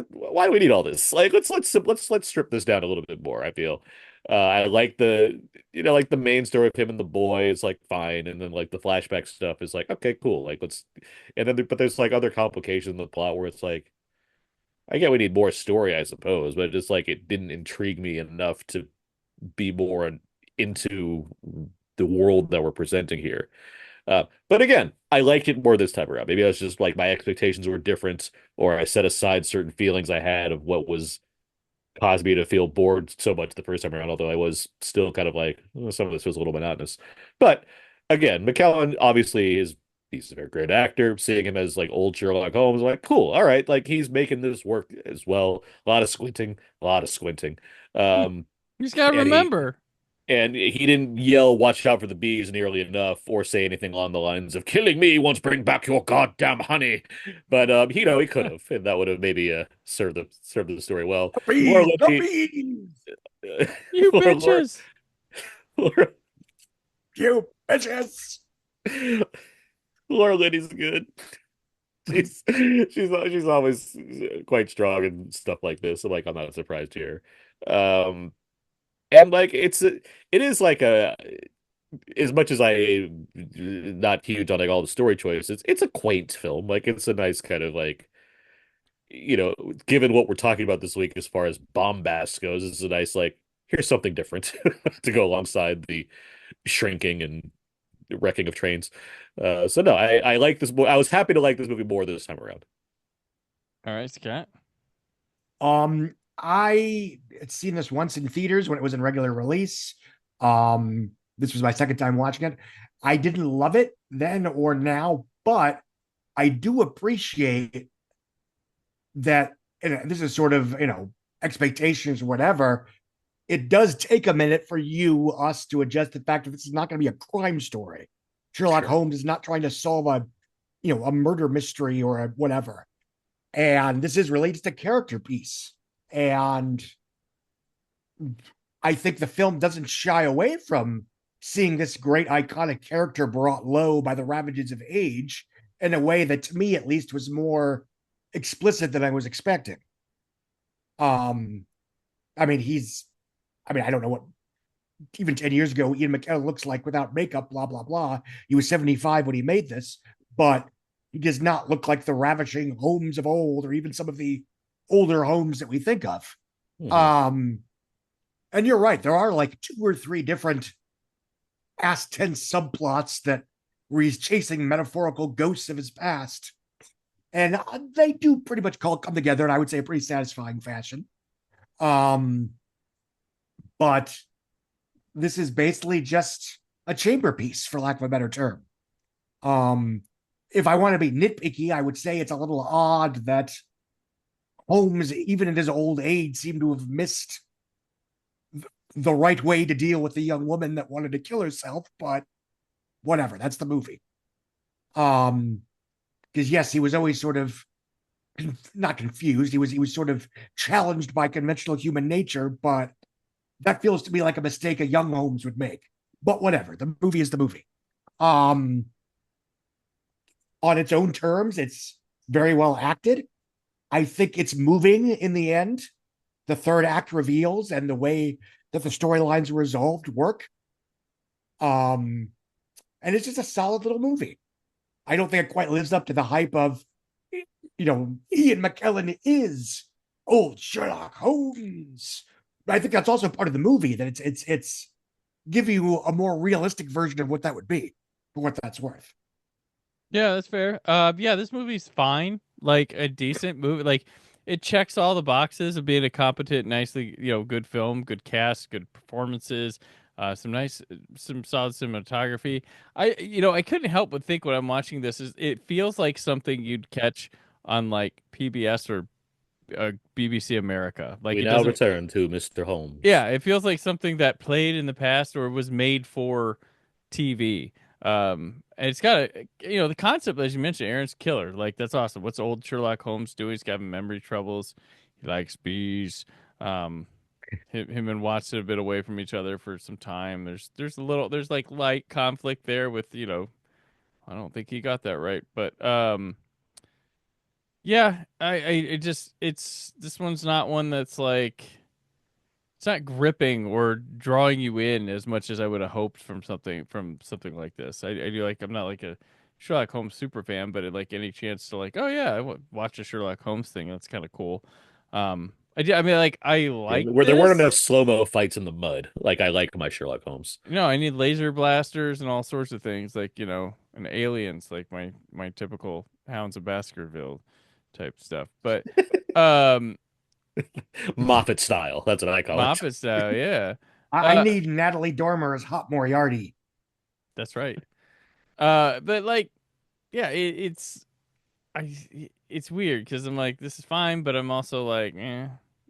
why do we need all this? Like, let's strip this down a little bit more. I feel, I like the, like the main story of him and the boy is like fine, and then like the flashback stuff is like okay, cool. Like let's, and then but there's like other complications in the plot where it's like, I get we need more story, I suppose, but just like it didn't intrigue me enough to be more into the world that we're presenting here. But again, I liked it more this time around. Maybe I was just like my expectations were different, or I set aside certain feelings I had of what was caused me to feel bored so much the first time around, although I was still kind of like, "Oh, some of this was a little monotonous." But again, McKellen obviously he's a very great actor. Seeing him as like old Sherlock Holmes, like cool, all right, like he's making this work as well. A lot of squinting, a lot of squinting. Um,
You just gotta
and he
remember.
and he didn't yell, "Watch out for the bees" nearly enough, or say anything along the lines of "killing me won't bring back your goddamn honey." But he could have, and that would have maybe served the story well. Laura
The
Linney,
bees!
You
Laura,
bitches.
Laura,
You bitches!
Laura Linney's good. She's always quite strong and stuff like this. So like I'm not surprised here. Um, and like it is like a, as much as I not huge on like all the story choices, it's a quaint film. Like it's a nice kind of like, given what we're talking about this week as far as bombast goes, it's a nice like here's something different to go alongside the shrinking and wrecking of trains. So no, I like this more. I was happy to like this movie more this time around.
All right, Scott.
I had seen this once in theaters when it was in regular release. This was my second time watching it. I didn't love it then or now, but I do appreciate that, and this is sort of, expectations or whatever. It does take a minute for us to adjust the fact that this is not going to be a crime story. Sherlock Holmes is not trying to solve a murder mystery or a whatever. And this is really just a character piece. And I think the film doesn't shy away from seeing this great iconic character brought low by the ravages of age in a way that, to me at least, was more explicit than I was expecting. I mean, I don't know what even 10 years ago Ian McKellen looks like without makeup, blah, blah, blah. He was 75 when he made this, but he does not look like the ravishing Holmes of old, or even some of the older Holmes that we think of. Mm-hmm. And you're right, there are like 2 or 3 different past tense subplots where he's chasing metaphorical ghosts of his past. And they do pretty much come together in, I would say, a pretty satisfying fashion. But this is basically just a chamber piece, for lack of a better term. If I want to be nitpicky, I would say it's a little odd that Holmes, even in his old age, seemed to have missed the right way to deal with the young woman that wanted to kill herself, but whatever, that's the movie. Because yes, he was always sort of not confused. He was sort of challenged by conventional human nature, but that feels to me like a mistake a young Holmes would make. But whatever, the movie is the movie. On its own terms, it's very well acted. I think it's moving in the end. The third act reveals and the way that the storylines are resolved work. And it's just a solid little movie. I don't think it quite lives up to the hype of, Ian McKellen is old Sherlock Holmes. But I think that's also part of the movie, that it's give you a more realistic version of what that would be, for what that's worth.
Yeah, that's fair. Yeah, this movie's fine. Like a decent movie. Like it checks all the boxes of being a competent, nicely, good film, good cast, good performances, some solid cinematography. I couldn't help but think when I'm watching this is it feels like something you'd catch on like PBS or BBC America. Like
We
it
now
doesn't.
return to Mr. Holmes.
Yeah, it feels like something that played in the past or was made for TV. And it's got the concept, as you mentioned, Aaron's killer. Like, that's awesome. What's old Sherlock Holmes doing? He's got memory troubles. He likes bees. Him and Watson have been away from each other for some time. There's like light conflict there with, I don't think he got that right, but, yeah, this one's not one that's like, it's not gripping or drawing you in as much as I would have hoped from something like this. I do like, I'm not like a Sherlock Holmes super fan, but like any chance to like, oh yeah, watch a Sherlock Holmes thing. That's kind of cool. I mean, like I like
where there weren't
this.
enough slow-mo fights in the mud. Like I like my Sherlock Holmes.
No, I need laser blasters and all sorts of things, like and aliens, like my typical Hounds of Baskerville type stuff. But
Moffat style. That's what I call
Moffat style, yeah.
I need Natalie Dormer as Hot Moriarty.
That's right. But like, yeah, it's weird because I'm like, this is fine, but I'm also like,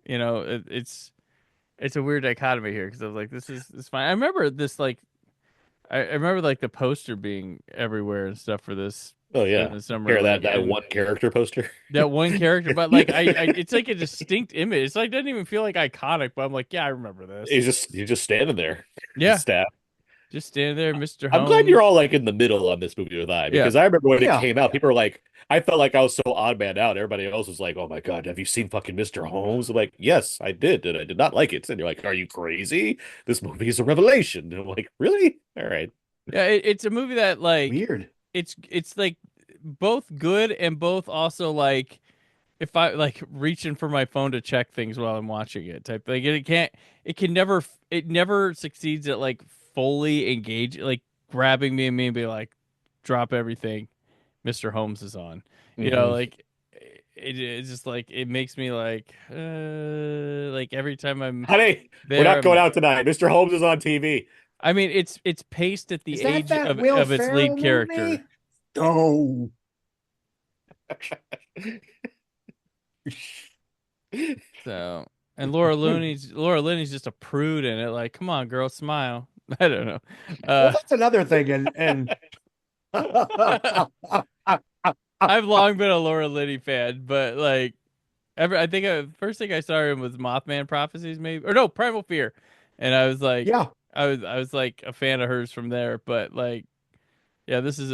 it's a weird dichotomy here because I was like, this is fine. I remember this like, I remember like the poster being everywhere and stuff for this.
Oh yeah,
in the summer,
here
like,
that one character poster.
That one character, but like I it's like a distinct image. It's like doesn't even feel like iconic, but I'm like, yeah, I remember this.
He's just standing there.
Yeah,
staff.
Just standing there, Mr.
I'm
Holmes.
glad you're all like in the middle on this movie with I, because I remember when it came out, people were like, I felt like I was so odd man out. Everybody else was like, oh my God, have you seen fucking Mr. Holmes? I'm like, yes, I did, and I did not like it. And you're like, are you crazy? This movie is a revelation. And I'm like, really? All right.
Yeah, it's a movie that like
weird.
It's like both good and both also like if I like reaching for my phone to check things while I'm watching it type. Like it never succeeds at like fully engage, like grabbing me and be like, drop everything, Mr. Holmes is on. Like it's just like it makes me like every time I'm
honey,
there,
we're not going out tonight. Mr. Holmes is on TV.
I mean, it's paced at the
Is
age
that
of
Will
its
Ferrell
lead character.
movie? Oh.
So, and Laura Linney's just a prude in it. Like, come on, girl, smile. I don't know.
Well, that's another thing, and
I've long been a Laura Linney fan, but like, I think first thing I saw her in was Mothman Prophecies, maybe, or no, Primal Fear, and I was like,
yeah,
I was like a fan of hers from there. But like, yeah, this is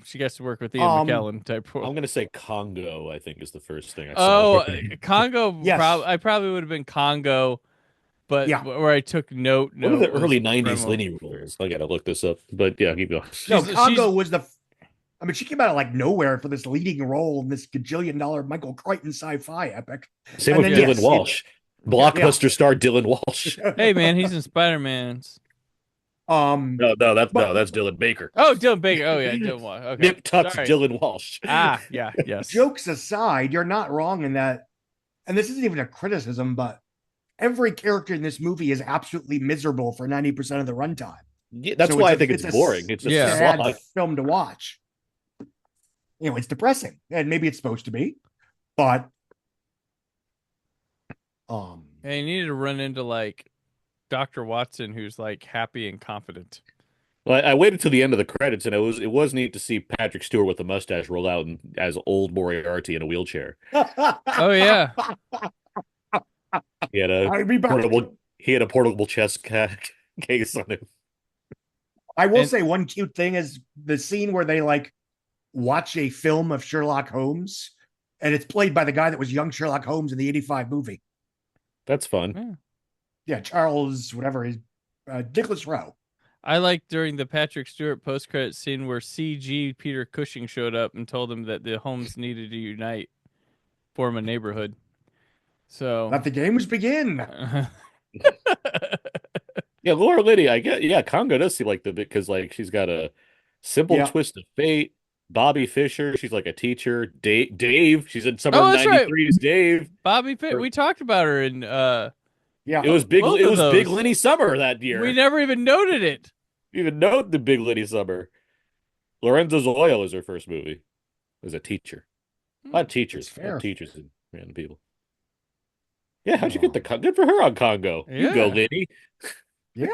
she gets to work with Ian McKellen type role.
I'm gonna say Congo. I think is the first thing I saw.
Congo.
Yes.
I probably would have been Congo, but where I took note.
One of the early '90s Linney roles. I gotta look this up, but yeah, keep going.
No, Congo was I mean, she came out of like nowhere for this leading role in this gajillion-dollar Michael Crichton sci-fi epic.
Same with Dylan Walsh. Blockbuster star Dylan Walsh.
Hey man, he's in Spider-Man's.
No, that's Dylan Baker.
Oh, Dylan Baker. Oh yeah, Dylan Walsh. Okay.
Nip Tuck's Dylan Walsh.
Yes.
Jokes aside, you're not wrong in that, and this isn't even a criticism, but every character in this movie is absolutely miserable for 90% of the runtime.
Yeah, that's why I think it's boring. It's just a
sad film to watch. It's depressing, and maybe it's supposed to be, but
hey, you needed to run into like Dr. Watson, who's like happy and confident.
Well, I waited till the end of the credits, and it was neat to see Patrick Stewart with a mustache roll out as old Moriarty in a wheelchair.
Oh yeah,
he had a portable chest case on him.
I will say one cute thing is the scene where they like watch a film of Sherlock Holmes, and it's played by the guy that was young Sherlock Holmes in the '85 movie.
That's fun.
Yeah, Charles, whatever is Nicholas Rowe.
I like during the Patrick Stewart post-credit scene where CG Peter Cushing showed up and told him that the Holmes needed to unite, form a neighborhood. So
let the games begin.
Yeah, Laura Linney, I get. Yeah, Congo does seem like because like she's got a simple twist of fate. Bobby Fischer, she's like a teacher. Dave, she's in Summer
Oh,
of
that's right.
'93's Dave.
Bobby Pitt. We talked about her in
Yeah,
It was big.
both
It
of
was
those.
Big Lenny Summer that year.
We never even noted it.
You even know the Big Lenny Summer. Lorenzo Zoyo was her first movie as a teacher. Not teachers,
That's fair.
not teachers and random people. Yeah, how'd you get the good for her on Congo? You go,
Yeah.
Lenny.
Yeah.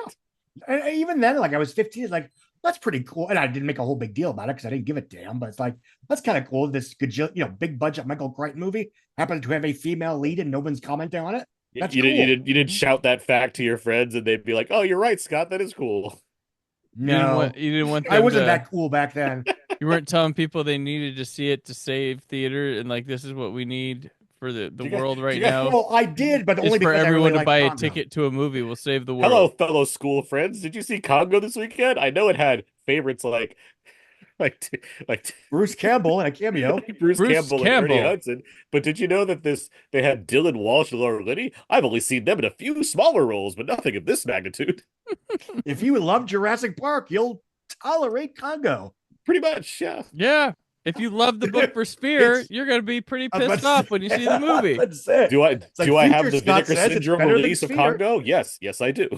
And even then, like I was 15, like, that's pretty cool. And I didn't make a whole big deal about it because I didn't give a damn. But it's like, that's kind of cool. This big budget Michael Crichton movie happened to have a female lead and no one's commenting on it. That's
You
cool.
didn't shout that fact to your friends and they'd be like, "Oh, you're right, Scott. That is cool."
No,
You didn't want
I
them
wasn't
to-
that cool back then.
You weren't telling people they needed to see it to save theater, and like this is what we need for the world right now.
Well, I did, but
Is
only
for
because
everyone
I really
to buy
like
a
Congo.
ticket to a movie will save the world.
Hello, fellow school friends. Did you see Congo this weekend? I know it had favorites like
Bruce Campbell in a cameo.
Bruce Campbell and Ernie
Campbell.
Hudson. But did you know that they had Dylan Walsh and Laura Linney? I've only seen them in a few smaller roles, but nothing of this magnitude.
If you love Jurassic Park, you'll tolerate Congo.
Pretty much, yeah.
Yeah. If you love the book for Sphere, you're going to be pretty
I was
pissed
about to
off when you see the movie.
That's it.
Do I
like
do I have
Future
the
Scott
Vinegar
says it's
Syndrome
better than
release of
Sphere.
Congo? Yes, I do.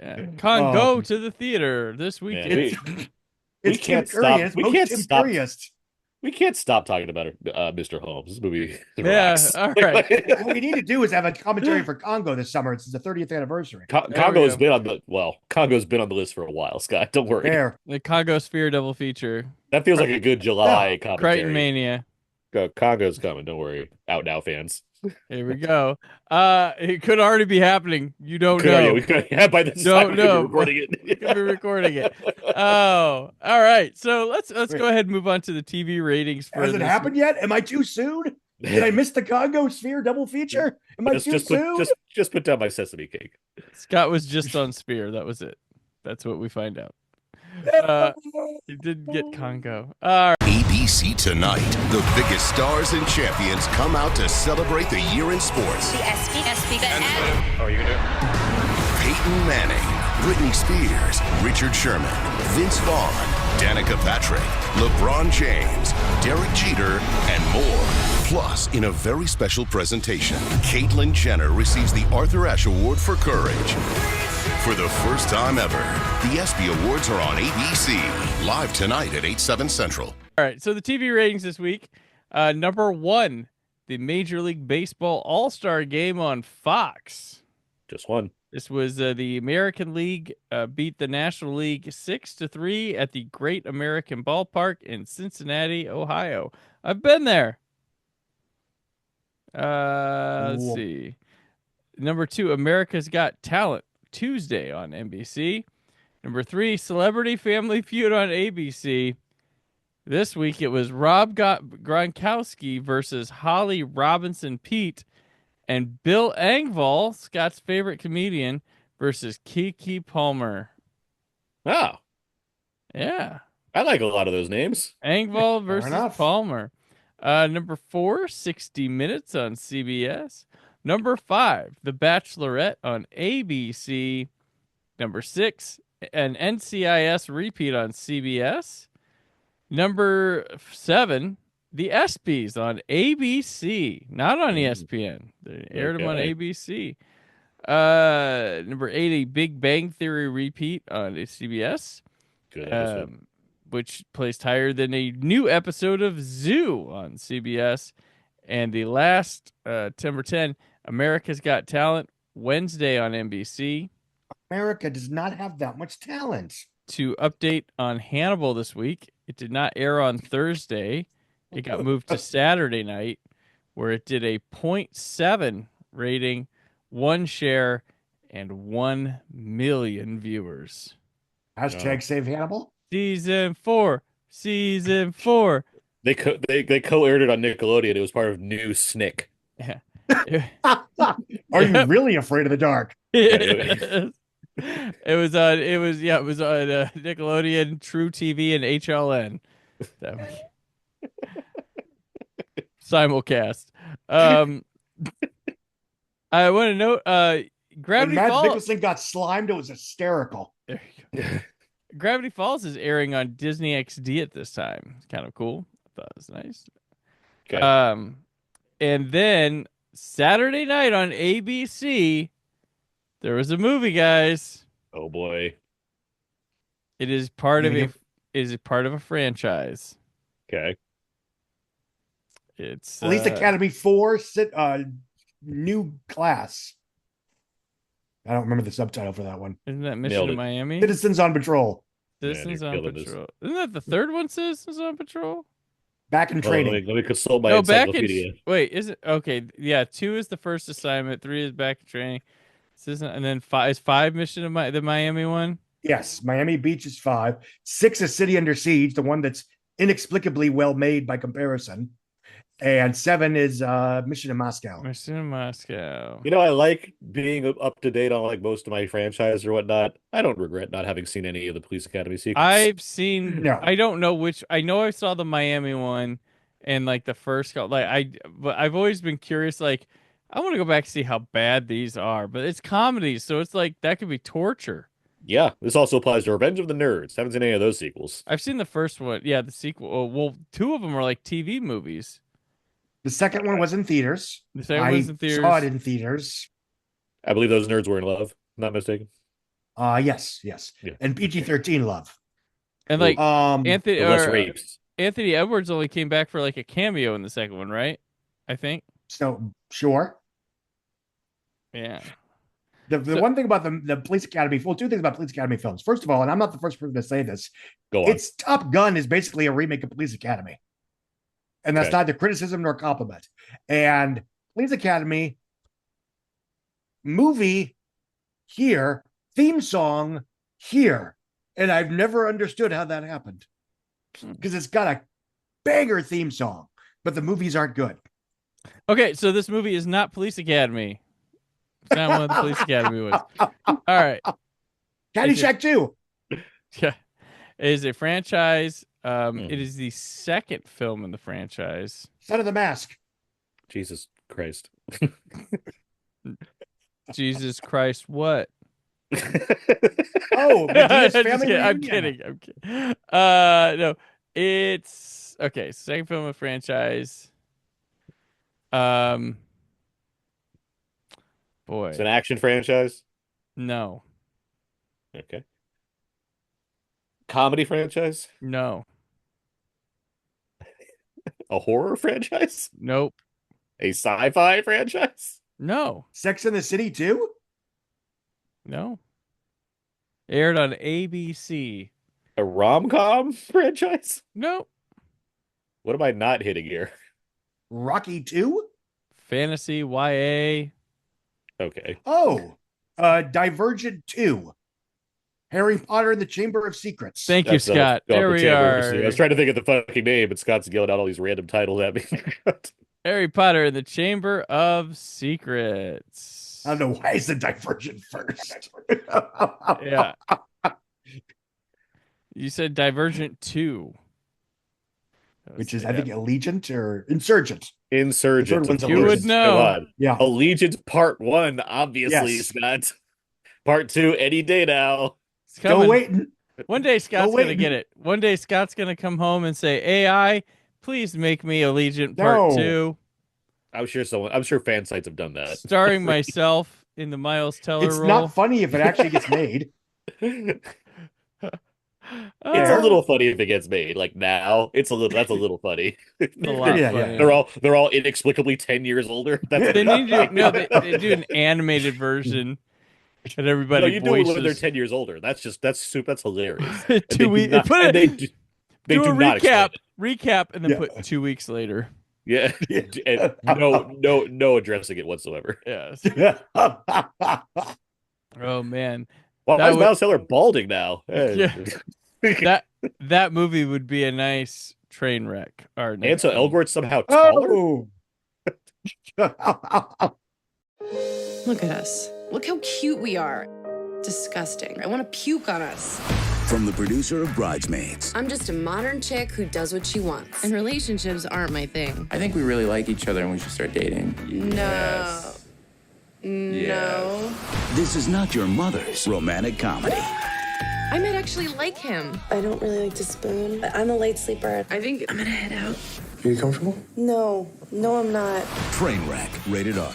Yeah. Congo
Oh.
to the theater this weekend.
we
It's
can't
Tim
stop.
Curry.
We
Most
can't
Tim
stop.
Curryist.
We can't stop talking about Mr. Holmes. This movie
Yeah,
rocks.
all right.
What we need to do is have a commentary for Congo this summer. It's the 30th anniversary.
Congo's been on the list for a while, Scott. Don't worry.
There.
The Congo Sphere double feature.
That feels like a good July
Crichton
commentary.
Mania.
Congo's coming. Don't worry. Out now, fans.
Here we go. It could already be happening. You don't
Yeah,
know.
by this
Don't
time we could be
know.
recording it.
We could be recording it. Oh, all right. So let's go ahead and move on to the TV ratings. For
Has it
this
happened yet? Am I too soon? Did I miss the Congo Sphere double feature? Am I too soon?
Just put down my sesame cake.
Scott was just on Spear. That was it. That's what we find out. He didn't get Congo. All right.
ABC tonight. The biggest stars and champions come out to celebrate the year in sports.
The SB.
How are you gonna do?
Peyton Manning, Britney Spears, Richard Sherman, Vince Vaughn, Danica Patrick, LeBron James, Derek Jeter, and more. Plus, in a very special presentation, Caitlyn Jenner receives the Arthur Ashe Award for Courage. For the first time ever, the ESPY Awards are on ABC, live tonight at 8/7 Central.
All right. So the TV ratings this week. Number 1, the Major League Baseball All-Star Game on Fox.
Just one.
This was the American League beat the National League 6-3 at the Great American Ballpark in Cincinnati, Ohio. I've been there. Let's see. Number 2, America's Got Talent, Tuesday on NBC. Number 3, Celebrity Family Feud on ABC. This week it was Rob Gronkowski versus Holly Robinson Pete, and Bill Engvall, Scott's favorite comedian, versus Keke Palmer.
Wow.
Yeah.
I like a lot of those names.
Engvall versus
enough.
Palmer. Number 4, 60 Minutes on CBS. Number 5, The Bachelorette on ABC. Number 6, an NCIS repeat on CBS. Number 7, The ESPYs on ABC, not on ESPN. They aired them on ABC. Number 8, a Big Bang Theory repeat on CBS.
Good episode.
Which placed higher than a new episode of Zoo on CBS. And the last, number 10, America's Got Talent, Wednesday on NBC.
America does not have that much talent.
To update on Hannibal this week, it did not air on Thursday. It got moved to Saturday night, where it did a 0.7 rating, 1 share, and 1 million viewers.
Hashtag save Hannibal.
Season 4.
They co-aired it on Nickelodeon. It was part of New Snick.
Yeah.
Are you really afraid of the dark?
It was on Nickelodeon, True TV, and HLN. That simulcast. I want to note
When
Gravity
Matt
Falls.
Nicholson got slimed, it was hysterical.
There you go. Gravity Falls is airing on Disney XD at this time. It's kind of cool. I thought it was nice.
Okay.
And then Saturday night on ABC, there was a movie, guys.
Oh boy.
It is part of a franchise.
Okay.
It's
Police Academy 4, new class. I don't remember the subtitle for that one.
Isn't that Mission to Miami?
Citizens on Patrol.
Citizens on Patrol. Isn't that the third one, Citizens on Patrol?
Back in training.
Let me consult my encyclopedia.
Wait, is it? Okay, yeah, 2 is the first assignment, 3 is back in training. And then 5 is 5 Mission to the Miami one?
Yes, Miami Beach is 5. 6 is City Under Siege, the one that's inexplicably well made by comparison. And 7 is Mission to Moscow.
Mission to Moscow.
You know, I like being up to date on like most of my franchise or whatnot. I don't regret not having seen any of the Police Academy sequels.
I've seen. No. I don't know which. I know I saw the Miami one and like the first. But I've always been curious. Like, I want to go back and see how bad these are. But it's comedies, so it's like that could be torture.
Yeah, this also applies to Revenge of the Nerds. Haven't seen any of those sequels.
I've seen the first one. Yeah, the sequel. Well, 2 of them are like TV movies.
The second one was in theaters.
The second was in theaters.
I saw it in theaters.
I believe those nerds were in love. Not mistaken.
Yes. Yeah. And PG-13 love.
And like Anthony
less rapes.
Anthony Edwards only came back for like a cameo in the second one, right? I think.
So sure.
Yeah.
The one thing about the Police Academy, well, 2 things about Police Academy films. First of all, and I'm not the first person to say this, it's Top Gun is basically a remake of Police Academy. And that's neither criticism nor compliment. And Police Academy movie here, theme song here. And I've never understood how that happened. Because it's got a banger theme song, but the movies aren't good.
Okay, so this movie is not Police Academy. It's not one of the Police Academy ones. All right.
Caddyshack 2.
Yeah. It is a franchise. It is the second film in the franchise.
Son of the Mask.
Jesus Christ.
Jesus Christ, what?
Oh, Medea's family
I'm kidding. No, it's okay. Second film of the franchise. Boy,
it's an action franchise.
No.
Okay. Comedy franchise?
No.
A horror franchise?
Nope.
A sci-fi franchise?
No.
Sex and the City 2?
No. Aired on ABC.
A rom-com franchise?
No.
What am I not hitting here?
Rocky 2?
Fantasy YA.
Okay.
Oh, Divergent 2. Harry Potter and the Chamber of Secrets.
Thank you, Scott. There we are.
I was trying to think of the fucking name, but Scott's yelling out all these random titles at me.
Harry Potter and the Chamber of Secrets.
I don't know why is the Divergent first.
Yeah. You said Divergent 2.
Which is, I think, Allegiant or Insurgent.
Insurgent.
You would know.
Come on.
Yeah.
Allegiant Part 1, obviously,
Yes.
Scott. Part 2, any day now.
Go wait.
One day Scott's going to get it. One day Scott's going to come home and say, AI, please make me Allegiant Part 2.
I'm sure fan sites have done that.
Starring myself in the Miles Teller
It's
role.
not funny if it actually gets made.
It's a little funny if it gets made. Like now, that's a little funny.
A lot funny.
They're all inexplicably 10 years older.
They need to they do an animated version. And everybody
you do it when they're 10 years older. That's hilarious.
2 weeks.
They do
a
not
recap, and then put 2 weeks later.
Yeah, and no addressing it whatsoever.
Yes. Oh man.
Why is Miles Teller balding now?
Yeah. that movie would be a nice train wreck.
Ansel Elgort's somehow taller.
Oh.
Look at us. Look how cute we are. Disgusting. I want to puke on us.
From the producer of Bridesmaids.
I'm just a modern chick who does what she wants. And relationships aren't my thing.
I think we really like each other and we should start dating.
No. No.
This is not your mother's romantic comedy.
I might actually like him.
I don't really like to spoon. I'm a light sleeper.
I think I'm gonna head out.
Are you comfortable?
No, I'm not.
Trainwreck, rated R.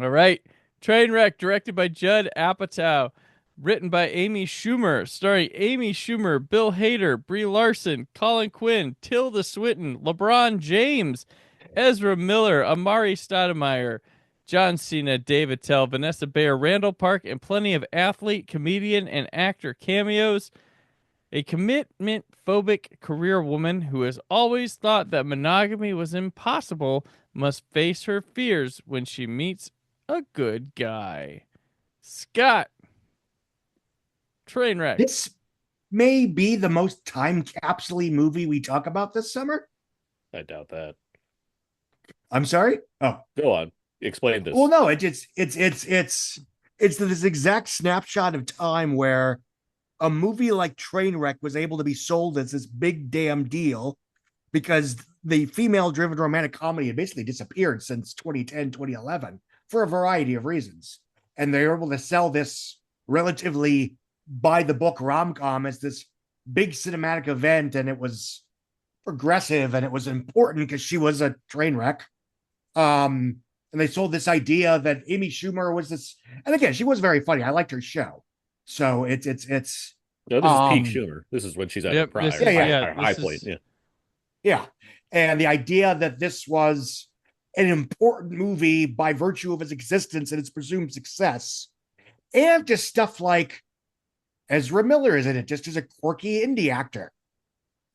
All right. Trainwreck, directed by Judd Apatow. Written by Amy Schumer, starring Amy Schumer, Bill Hader, Brie Larson, Colin Quinn, Tilda Swinton, LeBron James, Ezra Miller, Amari Stoudemire, John Cena, David Tell, Vanessa Bayer, Randall Park, and plenty of athlete, comedian, and actor cameos. A commitment-phobic career woman who has always thought that monogamy was impossible must face her fears when she meets a good guy. Scott. Trainwreck.
This may be the most time capsule movie we talk about this summer.
I doubt that.
I'm sorry? Oh.
Go on. Explain this.
Well, no, it's this exact snapshot of time where a movie like Trainwreck was able to be sold as this big damn deal because the female-driven romantic comedy had basically disappeared since 2010, 2011 for a variety of reasons. And they were able to sell this relatively by-the-book rom-com as this big cinematic event, and it was progressive, and it was important because she was a train wreck. And they sold this idea that Amy Schumer was this, and again, she was very funny. I liked her show. So it's
no, this is peak Schumer. This is when she's at her prime. High point.
Yeah. And the idea that this was an important movie by virtue of its existence and its presumed success, and just stuff like Ezra Miller is in it just as a quirky indie actor,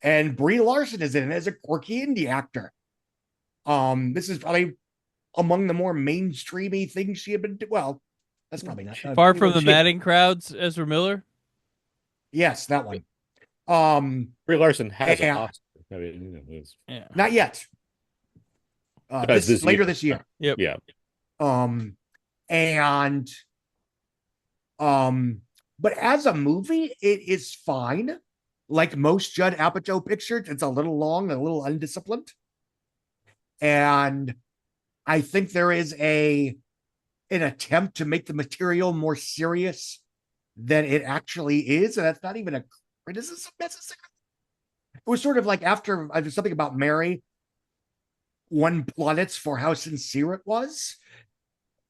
and Brie Larson is in it as a quirky indie actor. This is probably among the more mainstreamy things she had been doing. Well, that's probably not
Far from the madding crowds. Ezra Miller.
Yes, that one.
Brie Larson has an Oscar. I mean,
not yet. This later this year.
Yep.
Yeah.
But as a movie, it is fine. Like most Judd Apatow pictures, it's a little long and a little undisciplined. And I think there is an attempt to make the material more serious than it actually is. And that's not even a criticism necessarily. It was sort of like after there's something about Mary, one plaudits for how sincere it was.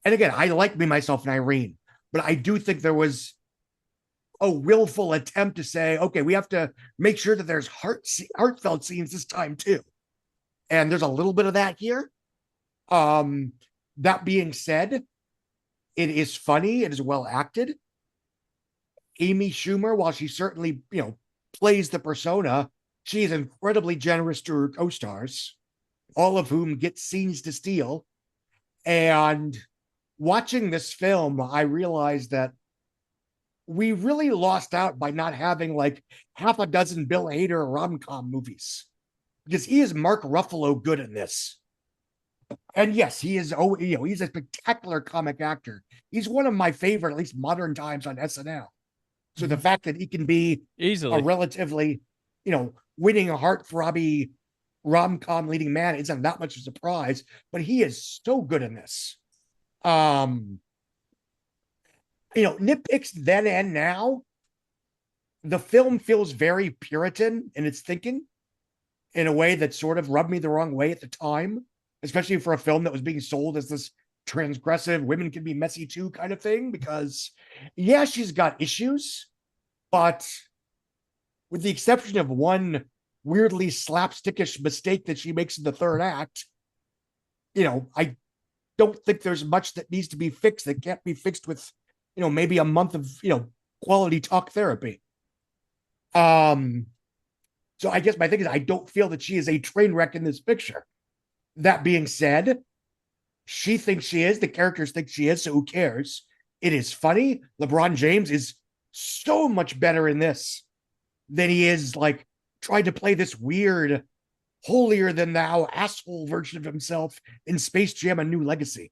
And again, I like Me, Myself, and Irene, but I do think there was a willful attempt to say, okay, we have to make sure that there's heartfelt scenes this time too. And there's a little bit of that here. That being said, it is funny. It is well acted. Amy Schumer, while she certainly, plays the persona, she is incredibly generous to her co-stars, all of whom get scenes to steal. And watching this film, I realized that we really lost out by not having like half a dozen Bill Hader rom-com movies, because he is Mark Ruffalo good in this. And yes, he is, he's a spectacular comic actor. He's one of my favorite, at least modern times, on SNL. So the fact that he can be
easily
a relatively, winning a heartthrobbing rom-com leading man isn't that much of a surprise, but he is so good in this. Nitpicks then and now, the film feels very Puritan in its thinking in a way that sort of rubbed me the wrong way at the time, especially for a film that was being sold as this transgressive, women can be messy too kind of thing, because yeah, she's got issues, but with the exception of one weirdly slapstickish mistake that she makes in the third act, I don't think there's much that needs to be fixed that can't be fixed with, maybe a month of, quality talk therapy. So I guess my thing is I don't feel that she is a train wreck in this picture. That being said, she thinks she is, the characters think she is, so who cares? It is funny. LeBron James is so much better in this than he is like trying to play this weird, holier than thou asshole version of himself in Space Jam: A New Legacy.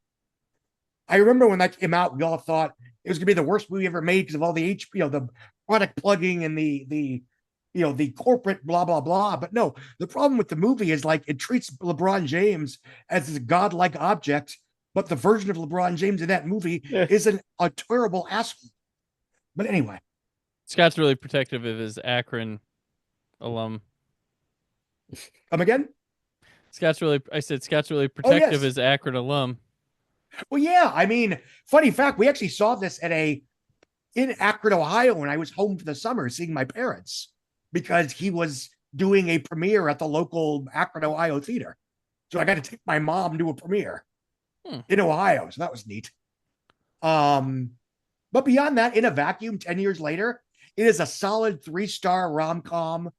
I remember when that came out, we all thought it was gonna be the worst movie ever made because of all the the product plugging and the corporate blah blah blah. But no, the problem with the movie is like it treats LeBron James as this godlike object, but the version of LeBron James in that movie isn't a terrible asshole. But anyway,
Scott's really protective of his Akron alum.
Come again?
I said Scott's really protective of his Akron alum.
Well, yeah. I mean, funny fact, we actually saw this in Akron, Ohio, when I was home for the summer seeing my parents, because he was doing a premiere at the local Akron, Ohio theater. So I got to take my mom to a premiere in Ohio. So that was neat. But beyond that, in a vacuum, 10 years later, it is a solid 3-star rom-com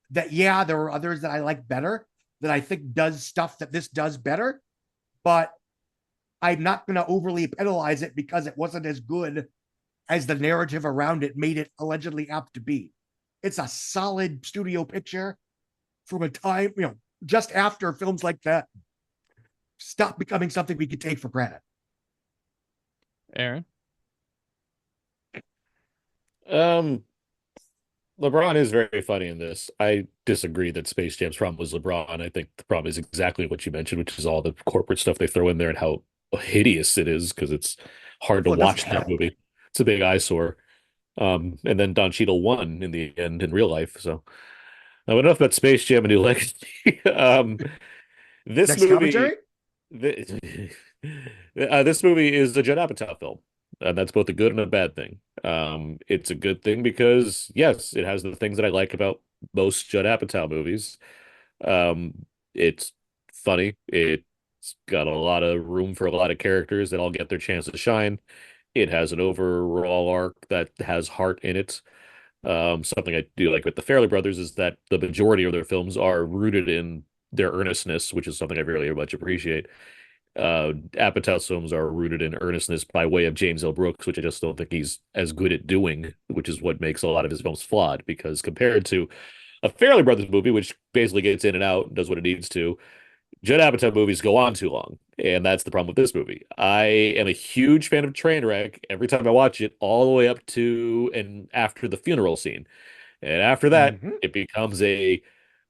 that, yeah, there were others that I like better, that I think does stuff that this does better, but I'm not going to overly penalize it because it wasn't as good as the narrative around it made it allegedly apt to be. It's a solid studio picture from a time, just after films like that stop becoming something we could take for granted.
Aaron?
LeBron is very funny in this. I disagree that Space Jam's problem was LeBron. I think the problem is exactly what you mentioned, which is all the corporate stuff they throw in there and how hideous it is, because it's hard to watch that movie. It's a big eyesore. And then Don Cheadle won in the end in real life. So now enough about Space Jam: A New Legacy. This
Next
movie,
commentary?
This movie is a Judd Apatow film, and that's both a good and a bad thing. It's a good thing because, yes, it has the things that I like about most Judd Apatow movies. It's funny. It's got a lot of room for a lot of characters that all get their chance to shine. It has an overall arc that has heart in it. Something I do like with the Farrelly brothers is that the majority of their films are rooted in their earnestness, which is something I really much appreciate. Apatow's films are rooted in earnestness by way of James L. Brooks, which I just don't think he's as good at doing, which is what makes a lot of his films flawed, because compared to a Farrelly Brothers movie, which basically gets in and out and does what it needs to, Judd Apatow movies go on too long, and that's the problem with this movie. I am a huge fan of Trainwreck every time I watch it, all the way up to and after the funeral scene. And after that, it becomes I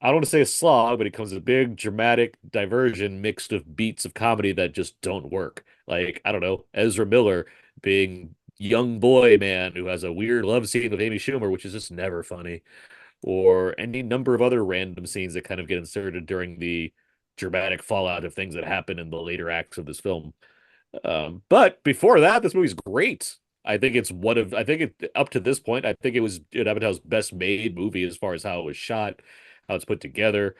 don't want to say a slog, but it becomes a big dramatic diversion mixed of beats of comedy that just don't work. Like, I don't know, Ezra Miller being young boy man who has a weird love scene with Amy Schumer, which is just never funny, or any number of other random scenes that kind of get inserted during the dramatic fallout of things that happen in the later acts of this film. But before that, this movie's great. I think up to this point, I think it was Judd Apatow's best made movie as far as how it was shot, how it's put together.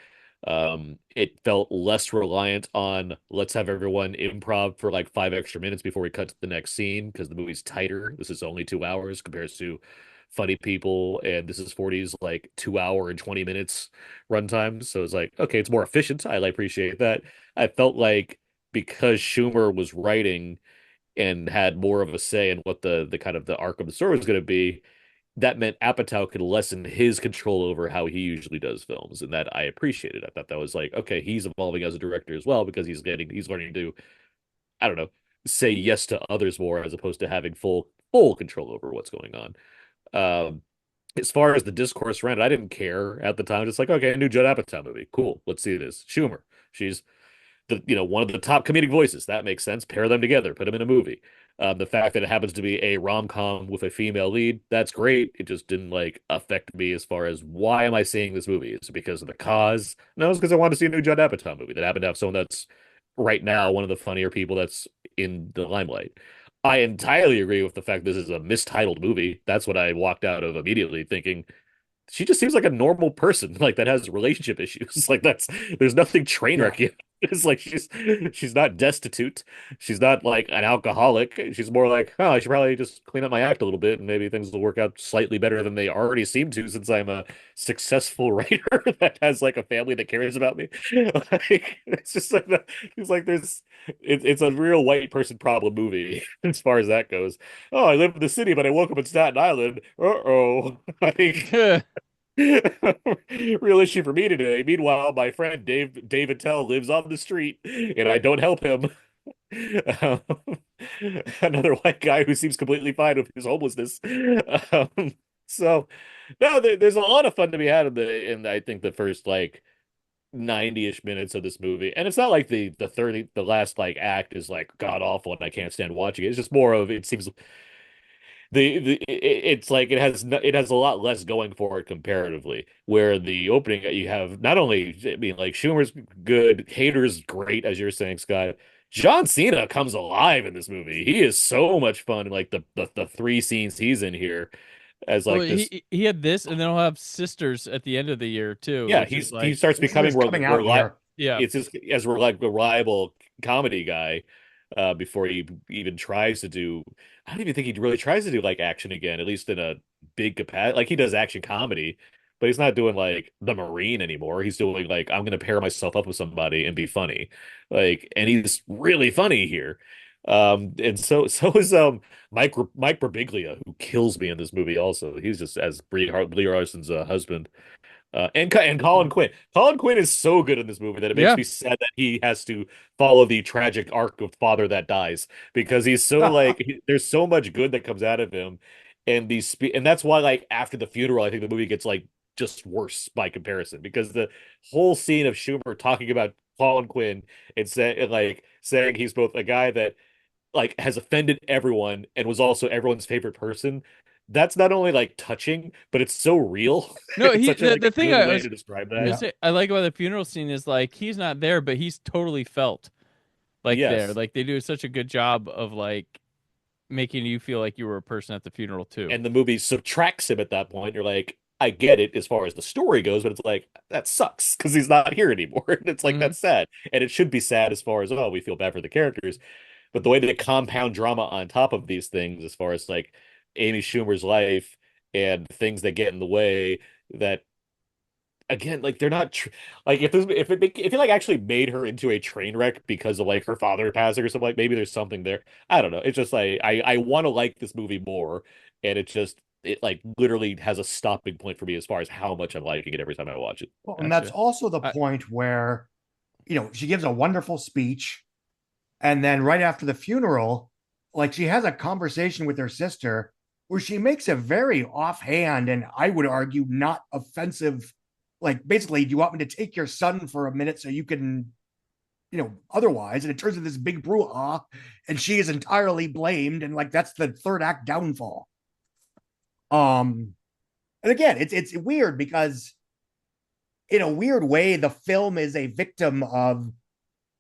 It felt less reliant on let's have everyone improv for like 5 extra minutes before we cut to the next scene, because the movie's tighter. This is only 2 hours compared to Funny People, and this is 40's like 2 hour and 20 minutes runtime. So it's like, okay, it's more efficient. I appreciate that. I felt like because Schumer was writing and had more of a say in what the kind of the arc of the story was going to be, that meant Apatow could lessen his control over how he usually does films, and that I appreciated. I thought that was like, okay, he's evolving as a director as well, because he's learning to, I don't know, say yes to others more, as opposed to having full control over what's going on. As far as the discourse ran, I didn't care at the time. Just like, okay, a new Judd Apatow movie, cool. Let's see this. Schumer, she's one of the top comedic voices. That makes sense. Pair them together, put them in a movie. The fact that it happens to be a rom-com with a female lead, that's great. It just didn't like affect me as far as why am I seeing this movie? Is it because of the cause? No, it's because I want to see a new Judd Apatow movie that happened to have someone that's right now one of the funnier people that's in the limelight. I entirely agree with the fact this is a mistitled movie. That's what I walked out of immediately thinking. She just seems like a normal person, like that has relationship issues. Like there's nothing train wreck yet. It's like she's not destitute. She's not like an alcoholic. She's more like, oh, I should probably just clean up my act a little bit, and maybe things will work out slightly better than they already seem to, since I'm a successful writer that has like a family that cares about me. Like, it's just like it's like it's a real white person problem movie as far as that goes. Oh, I live in the city, but I woke up in Staten Island. Uh-oh. Like, real issue for me today. Meanwhile, my friend David Tell lives on the street, and I don't help him. Um, Another white guy who seems completely fine with his homelessness. So, no, there's a lot of fun to be had in I think the first like 90-ish minutes of this movie, and it's not like the last like act is like god awful and I can't stand watching it. It's just more of, it seems it's like it has a lot less going for it comparatively. Where the opening you have not only, I mean, like Schumer's good, Hader's great, as you're saying, Scott. John Cena comes alive in this movie. He is so much fun in like the three scenes he's in here as
Well,
like this.
he had this, and then he'll have Sisters at the end of the year too,
Yeah,
which is
he
like
starts becoming
coming out here.
yeah.
It's just as reliable comedy guy before he even tries to do. I don't even think he really tries to do like action again, at least in a big capacity. Like he does action comedy, but he's not doing like the Marine anymore. He's doing like I'm going to pair myself up with somebody and be funny, like, and he's really funny here. And so is Mike Birbiglia, who kills me in this movie. Also, he's just as Brie Larson's husband. And Colin Quinn. Colin Quinn is so good in this movie that it makes me sad that he has to follow the tragic arc of father that dies because he's so like there's so much good that comes out of him, and and that's why like after the funeral, I think the movie gets like just worse by comparison because the whole scene of Schumer talking about Colin Quinn and saying he's both a guy that like has offended everyone and was also everyone's favorite person. That's not only like touching, but it's so real.
No,
It's such a
the thing
good
I
way
was
to describe
gonna
that.
say I like about the funeral scene is like he's not there, but he's totally felt like there.
Yes.
Like they do such a good job of like making you feel like you were a person at the funeral too.
And the movie subtracts him at that point. You're like, I get it as far as the story goes, but it's like that sucks because he's not here anymore. And it's like that's sad. And it should be sad as far as oh, we feel bad for the characters. But the way they compound drama on top of these things, as far as like Amy Schumer's life and things that get in the way, that again, like they're not like if it like actually made her into a train wreck because of like her father passing or something, like maybe there's something there. I don't know. It's just like I want to like this movie more, and it like literally has a stopping point for me as far as how much I'm liking it every time I watch it.
Well, and that's also the point where, she gives a wonderful speech. And then right after the funeral, like she has a conversation with her sister where she makes a very offhand and I would argue not offensive, like basically, do you want me to take your son for a minute so you can, otherwise? And it turns into this big brouhaha and she is entirely blamed. And like that's the third act downfall. And again, it's weird because in a weird way, the film is a victim of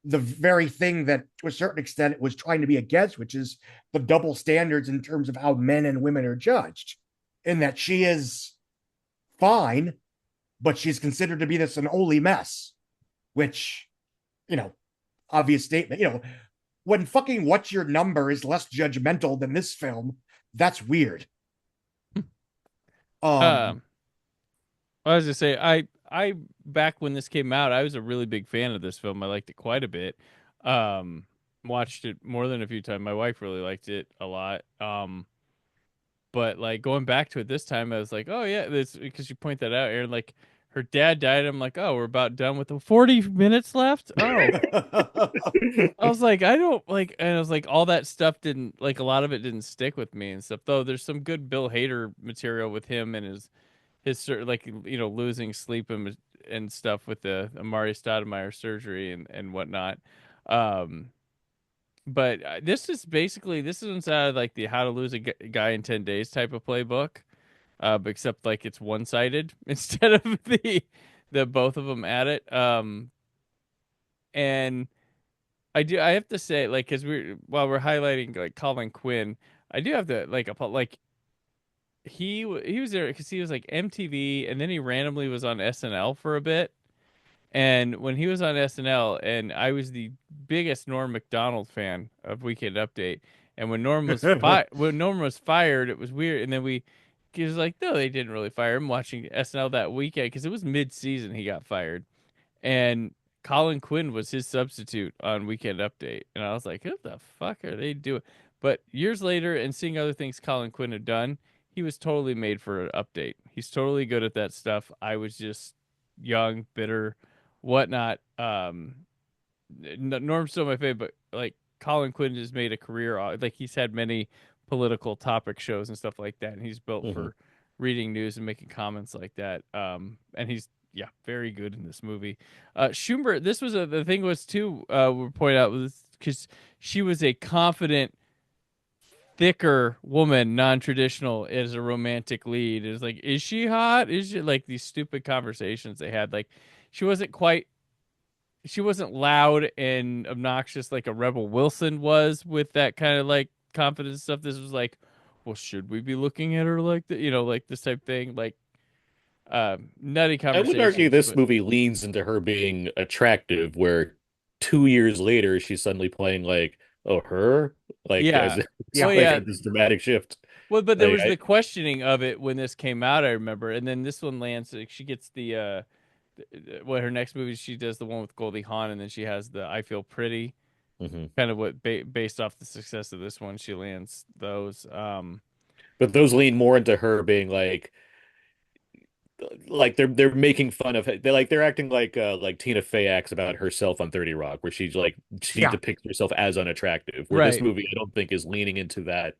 the very thing that to a certain extent it was trying to be against, which is the double standards in terms of how men and women are judged, in that she is fine, but she's considered to be this unholy mess, which, obvious statement, when fucking What's Your Number is less judgmental than this film, that's weird.
I was gonna say I back when this came out, I was a really big fan of this film. I liked it quite a bit. Watched it more than a few times. My wife really liked it a lot. But like going back to it this time, I was like, oh yeah, this because you point that out, Aaron. Like her dad died. I'm like, oh, we're about done with the 40 minutes left. Oh, I was like, I don't like, and I was like, all that stuff didn't like a lot of it didn't stick with me and stuff. Though there's some good Bill Hader material with him and his like losing sleep and stuff with the Amari Stoudemire surgery and whatnot. But this is inside of like the How to Lose a Guy in 10 Days type of playbook, but except like it's one sided instead of the both of them at it. And I have to say like because while we're highlighting like Colin Quinn, I do have to like he was there because he was like MTV, and then he randomly was on SNL for a bit. And when he was on SNL, and I was the biggest Norm Macdonald fan of Weekend Update, and when Norm was fired, it was weird. And then he was like, no, they didn't really fire him. Watching SNL that weekend because it was mid-season he got fired, and Colin Quinn was his substitute on Weekend Update, and I was like, what the fuck are they doing? But years later, and seeing other things Colin Quinn had done, he was totally made for an update. He's totally good at that stuff. I was just young, bitter, whatnot. Norm's still my favorite, but like Colin Quinn has made a career. Like he's had many political topic shows and stuff like that, and he's built for reading news and making comments like that. And he's very good in this movie. Schumer, this was the thing was too. We point out was because she was a confident thicker woman, non-traditional, as a romantic lead. It's like, is she hot? Is she, like, these stupid conversations they had? Like, she wasn't loud and obnoxious like a Rebel Wilson was with that kind of like confidence stuff. This was like, well, should we be looking at her like that? Like this type thing, like nutty
I would argue
conversations.
this movie leans into her being attractive, where 2 years later she's suddenly playing like, oh, her, like
Yeah,
as it's
well,
like
yeah.
this dramatic shift.
Well, but there
Like,
was the questioning of it when this came out, I remember, and then this one lands. Like, she gets what her next movie, she does the one with Goldie Hawn, and then she has the I Feel Pretty. Kind of what based off the success of this one, she lands those.
But those lean more into her being like they're making fun of they're acting like Tina Fey acts about herself on 30 Rock, where she depicts herself as unattractive. Where this
Right.
movie, I don't think, is leaning into that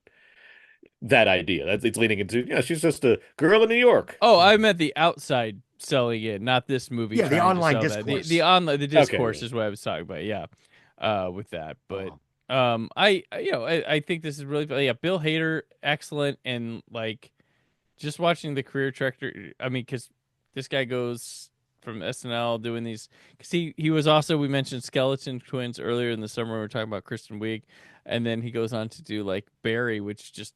idea. It's leaning into, she's just a girl in New York.
Oh, I meant the outside selling it, not this movie.
Yeah, the
trying to
online
sell
discourse.
That. The online, the discourse
Okay.
is what I was talking about. Yeah, with that. But I think this is really, yeah. Bill Hader, excellent, and like just watching the career trajectory. I mean, because this guy goes from SNL doing these. Because he was also, we mentioned Skeleton Twins earlier in the summer. We were talking about Kristen Wiig, and then he goes on to do like Barry, which just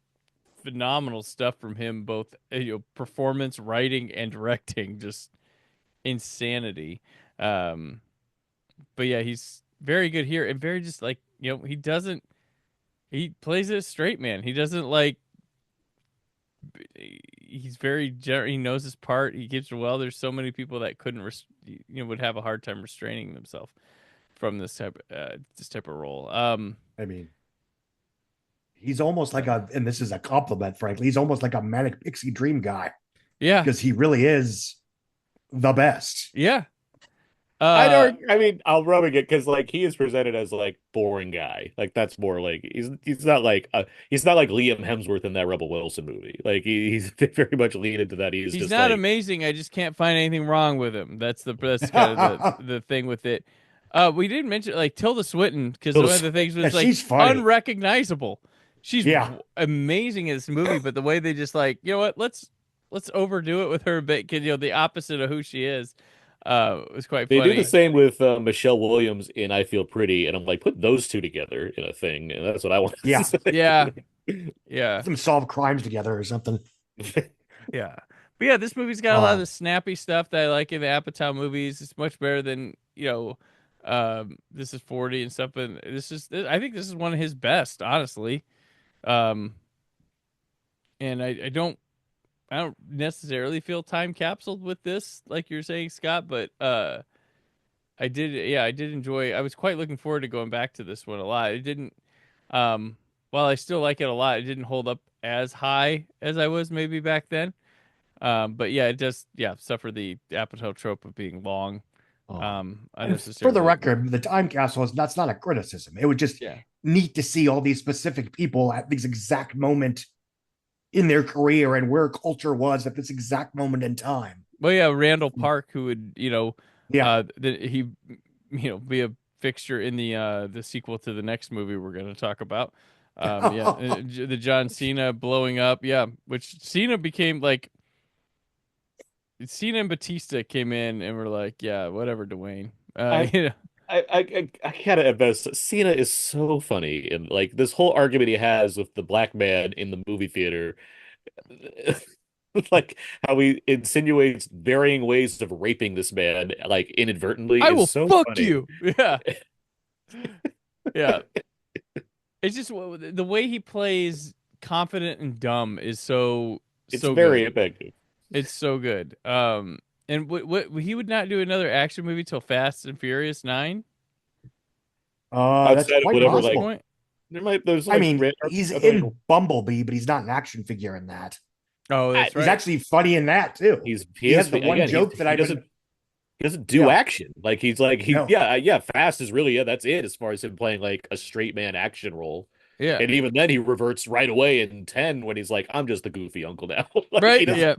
phenomenal stuff from him, both performance, writing, and directing, just insanity. But yeah, he's very good here, and very just like, he plays it straight man. He doesn't like, he's very he knows his part. He keeps it well. There's so many people that couldn't would have a hard time restraining themselves from this type of role.
I mean, he's almost like and this is a compliment, frankly, he's almost like a manic pixie dream guy.
Yeah.
Because he really is the best.
Yeah.
I mean, I'll rub it because like he is presented as like boring guy. Like that's more like he's not like Liam Hemsworth in that Rebel Wilson movie. Like he's very much lean into that. He's just
not
like,
amazing. I just can't find anything wrong with him. That's kind of the thing with it. We didn't mention like Tilda Swinton, because one of the things was like
she's funny.
Unrecognizable. She's amazing in this movie, but the way they just like, let's overdo it with her a bit, because the opposite of who she is. It was quite
they
funny.
do the same with Michelle Williams in I Feel Pretty, and I'm like, put those two together in a thing, and that's what I want.
Yeah.
Them solve crimes together or something.
Yeah. But yeah, this movie's got a lot of the snappy stuff that I like in the Apatow movies. It's much better than, This Is 40 and stuff. But I think this is one of his best, honestly. And I don't necessarily feel time capsuled with this, like you're saying, Scott, but I did enjoy. I was quite looking forward to going back to this one a lot. It didn't, while I still like it a lot, it didn't hold up as high as I was maybe back then. But yeah, it does suffer the Apatow trope of being long.
For the record, the time capsule that's not a criticism. It was just neat to see all these specific people at this exact moment in their career and where culture was at this exact moment in time.
Well, yeah, Randall Park, who would, be a fixture in the sequel to the next movie we're going to talk about. The John Cena blowing up, which Cena became like, Cena and Batista came in and were like, whatever, Dwayne.
I gotta admit, Cena is so funny, and like this whole argument he has with the black man in the movie theater, like how he insinuates varying ways of raping this man, like inadvertently.
I will
so
fuck
funny.
you. Yeah, yeah. It's just the way he plays confident and dumb is so.
It's
so
very
good.
effective.
It's so good. And what he would not do another action movie till Fast and Furious 9.
That's quite
whatever,
possible.
like, there's like,
he's in Bumblebee, but he's not an action figure in that.
Oh, that's right.
He's actually funny in that too.
He has the one joke that he doesn't do action. Like he's like Fast is really that's it as far as him playing like a straight man action role.
Yeah,
and even then he reverts right away in 10 when he's like, I'm just the goofy uncle now. Like,
right? Yeah.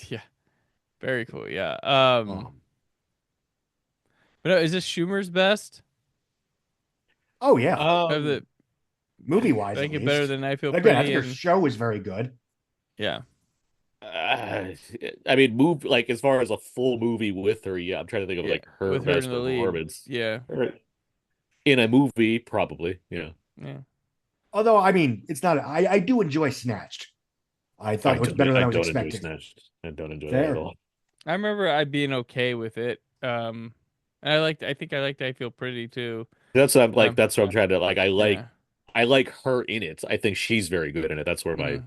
Yeah. Very cool. Yeah. But no, is this Schumer's best?
Oh yeah,
Of the
movie wise,
like it better than I Feel
Again,
Pretty.
I think her
and,
show is very good.
yeah.
I mean, like as far as a full movie with her, yeah, I'm trying to think of like her
with her
best
in the lead.
performance.
Yeah.
In a movie, probably. Yeah.
Yeah.
Although, I mean, it's not. I do enjoy Snatched. I thought it was better than I was expecting.
I don't enjoy
Fair.
that at all.
I remember I being okay with it. And I think I liked I Feel Pretty too.
That's what I'm like. That's what I'm trying to like.
Yeah.
I like her in it. I think she's very good in it. That's where my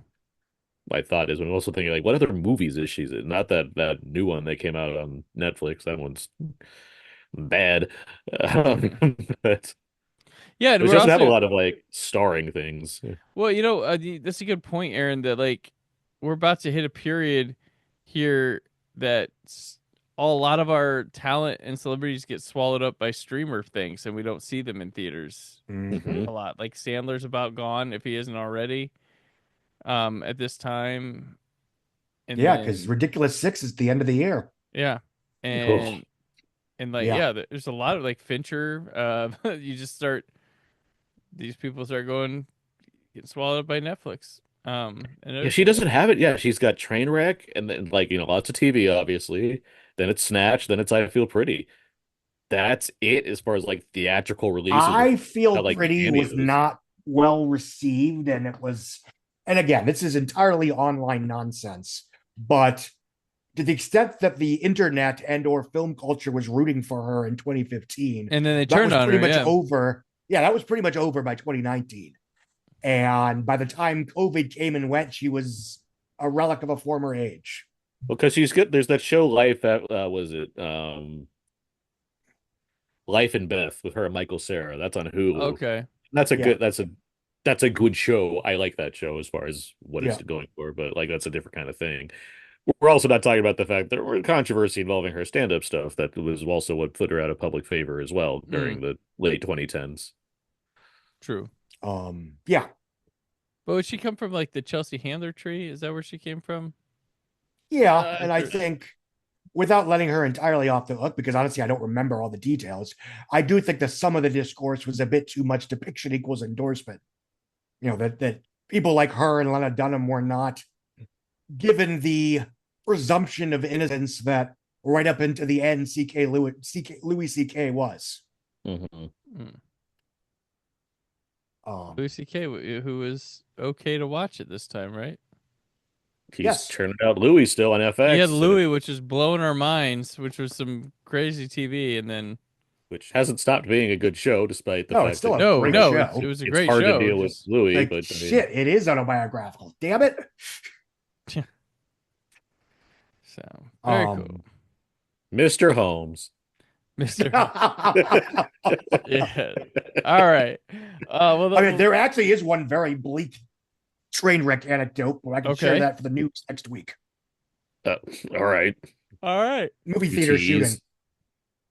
thought is. When I'm also thinking like, what other movies is she in? Not that new one that came out on Netflix. That one's bad. But
yeah,
it doesn't have a lot of like starring things.
Well, that's a good point, Aaron. That like we're about to hit a period here that a lot of our talent and celebrities get swallowed up by streamer things, and we don't see them in theaters a lot. Like Sandler's about gone if he isn't already. At this time, and
yeah, because Ridiculous 6 is the end of the year.
Yeah, and there's a lot of like Fincher. You just these people start getting swallowed up by Netflix.
Yeah, she doesn't have it. Yeah, she's got Trainwreck, and then like lots of TV, obviously. Then it's Snatch. Then it's I Feel Pretty. That's it as far as like theatrical releases.
I Feel Pretty was not well received, and it was. And again, this is entirely online nonsense. But to the extent that the internet and/or film culture was rooting for her in 2015,
and then they turned on her,
pretty much over. Yeah, that was pretty much over by 2019. And by the time COVID came and went, she was a relic of a former age.
Well, because she's good. There's that show Life at was it Life and Beth with her and Michael Cera. That's on Hulu.
Okay,
that's a good show. I like that show as far as what it's going for, but like that's a different kind of thing. We're also not talking about the fact that there was controversy involving her stand-up stuff. That was also what put her out of public favor as well during the late 2010s.
True.
Yeah.
But would she come from like the Chelsea Handler tree? Is that where she came from?
Yeah, and I think without letting her entirely off the hook, because honestly, I don't remember all the details, I do think that some of the discourse was a bit too much depiction equals endorsement. That people like her and Lena Dunham were not given the presumption of innocence that right up into the end Louis C.K. was.
Louis C.K., who was okay to watch at this time, right?
He's turning out Louis still on FX.
He had Louis, which is blowing our minds, which was some crazy TV, and then
which hasn't stopped being a good show, despite the fact
it's still
that
a great show.
It was a great
hard
show.
to deal with Louis,
like,
but
shit, it is autobiographical. Damn it!
So very cool,
Mr. Holmes.
Mr. Yeah. All right. Well,
I mean, there actually is one very bleak train wreck anecdote, but I can share that for the news next week.
All right.
Movie theater shooting.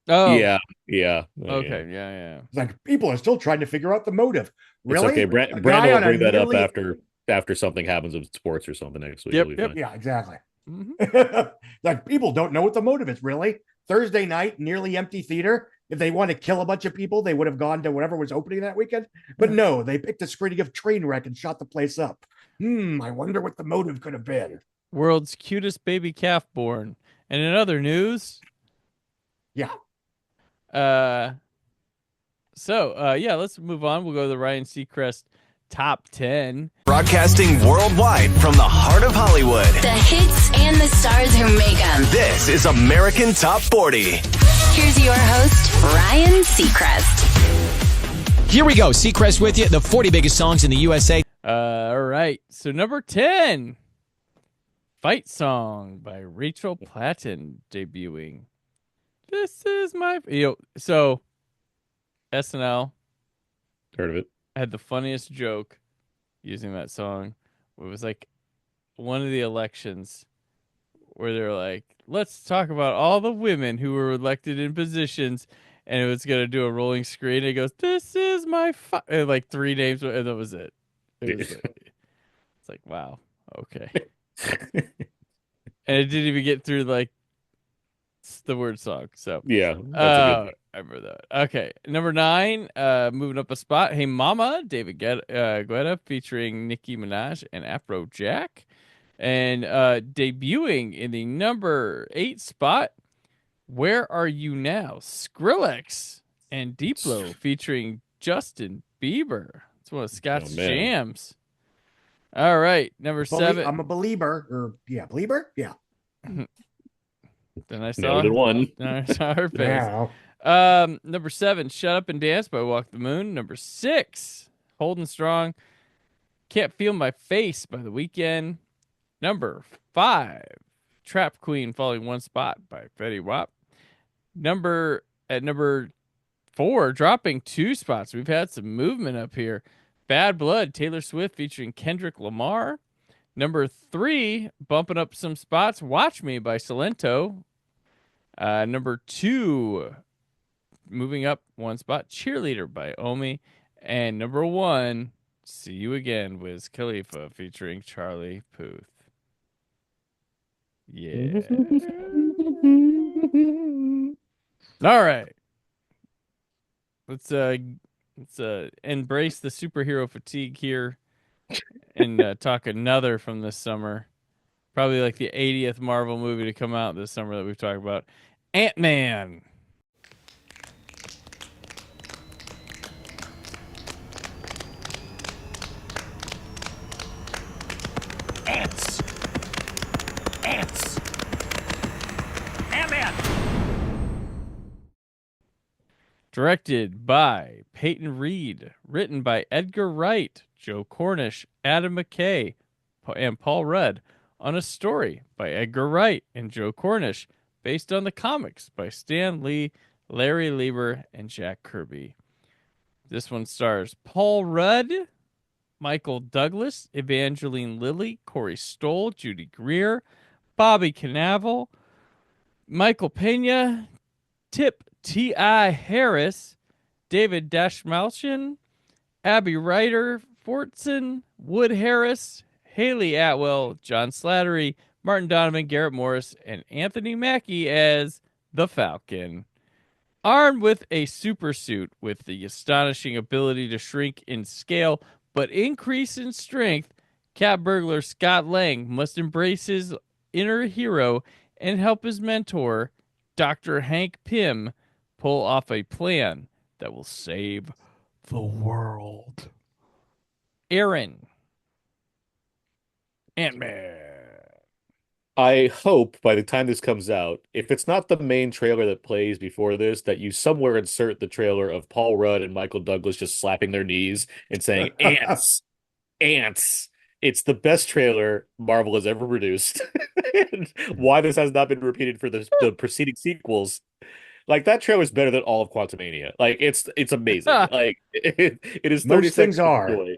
Oh,
yeah.
Okay, yeah.
It's like people are still trying to figure out the motive. Really?
It's okay. Brandon will bring that up after something happens with sports or something next week.
Yep.
Yeah, exactly. Like people don't know what the motive is. Really, Thursday night, nearly empty theater. If they want to kill a bunch of people, they would have gone to whatever was opening that weekend. But no, they picked a screening of Trainwreck and shot the place up. I wonder what the motive could have been.
World's cutest baby calf born. And in other news, let's move on. We'll go to the Ryan Seacrest Top 10.
Broadcasting worldwide from the heart of Hollywood.
The hits and the stars who make them.
This is American Top 40.
Here's your host, Ryan Seacrest.
Here we go. Seacrest with you. The 40 biggest songs in the USA.
All right. So number 10, Fight Song by Rachel Platten debuting. This is my... So, SNL.
Heard of it.
Had the funniest joke using that song. It was like one of the elections where they're like, let's talk about all the women who were elected in positions, and it was going to do a rolling screen. It goes, this is my and like 3 names, and that was it. It's like, wow, okay. And it didn't even get through like That's the word song. So
Yeah, that's a good one.
I remember that. Okay, number 9, moving up a spot. Hey Mama, David Guetta featuring Nicki Minaj and Afrojack, and debuting in the number 8 spot. Where Are You Now? Skrillex and Diplo featuring Justin Bieber. It's one of Scott's jams. All right, number 7.
I'm a believer, believer, yeah.
Then I
Nailed it one.
I saw her face. Number 7, Shut Up and Dance by Walk the Moon. Number 6, Holding Strong, Can't Feel My Face by The Weeknd. Number 5, Trap Queen falling one spot by Fetty Wap. Number 4, dropping 2 spots. We've had some movement up here. Bad Blood, Taylor Swift featuring Kendrick Lamar. Number 3, bumping up some spots, Watch Me by Salento. Number 2, moving up one spot, Cheerleader by Omi. And number 1, See You Again, Wiz Khalifa featuring Charlie Puth. Yeah. All right. Let's embrace the superhero fatigue here and talk another from this summer. Probably like the 80th Marvel movie to come out this summer that we've talked about. Ant-Man.
Ants. Ant-Man.
Directed by Peyton Reed. Written by Edgar Wright, Joe Cornish, Adam McKay, and Paul Rudd. On a story by Edgar Wright and Joe Cornish. Based on the comics by Stan Lee, Larry Lieber, and Jack Kirby. This one stars Paul Rudd, Michael Douglas, Evangeline Lilly, Corey Stoll, Judy Greer, Bobby Cannavale, Michael Pena, Tip T.I. Harris, David Dashmalchian, Abby Ryder, Fortson, Wood Harris, Haley Atwell, John Slattery, Martin Donovan, Garrett Morris, and Anthony Mackie as the Falcon. Armed with a super suit with the astonishing ability to shrink in scale but increase in strength, cat burglar Scott Lang must embrace his inner hero and help his mentor, Dr. Hank Pym, pull off a plan that will save the world. Aaron. Ant-Man.
I hope by the time this comes out, if it's not the main trailer that plays before this, that you somewhere insert the trailer of Paul Rudd and Michael Douglas just slapping their knees and saying, ants, ants. It's the best trailer Marvel has ever produced. Why this has not been repeated for the preceding sequels. Like, that trailer is better than all of Quantumania. Like, it's amazing. Like, it is 30
Most things
seconds of
are.
joy.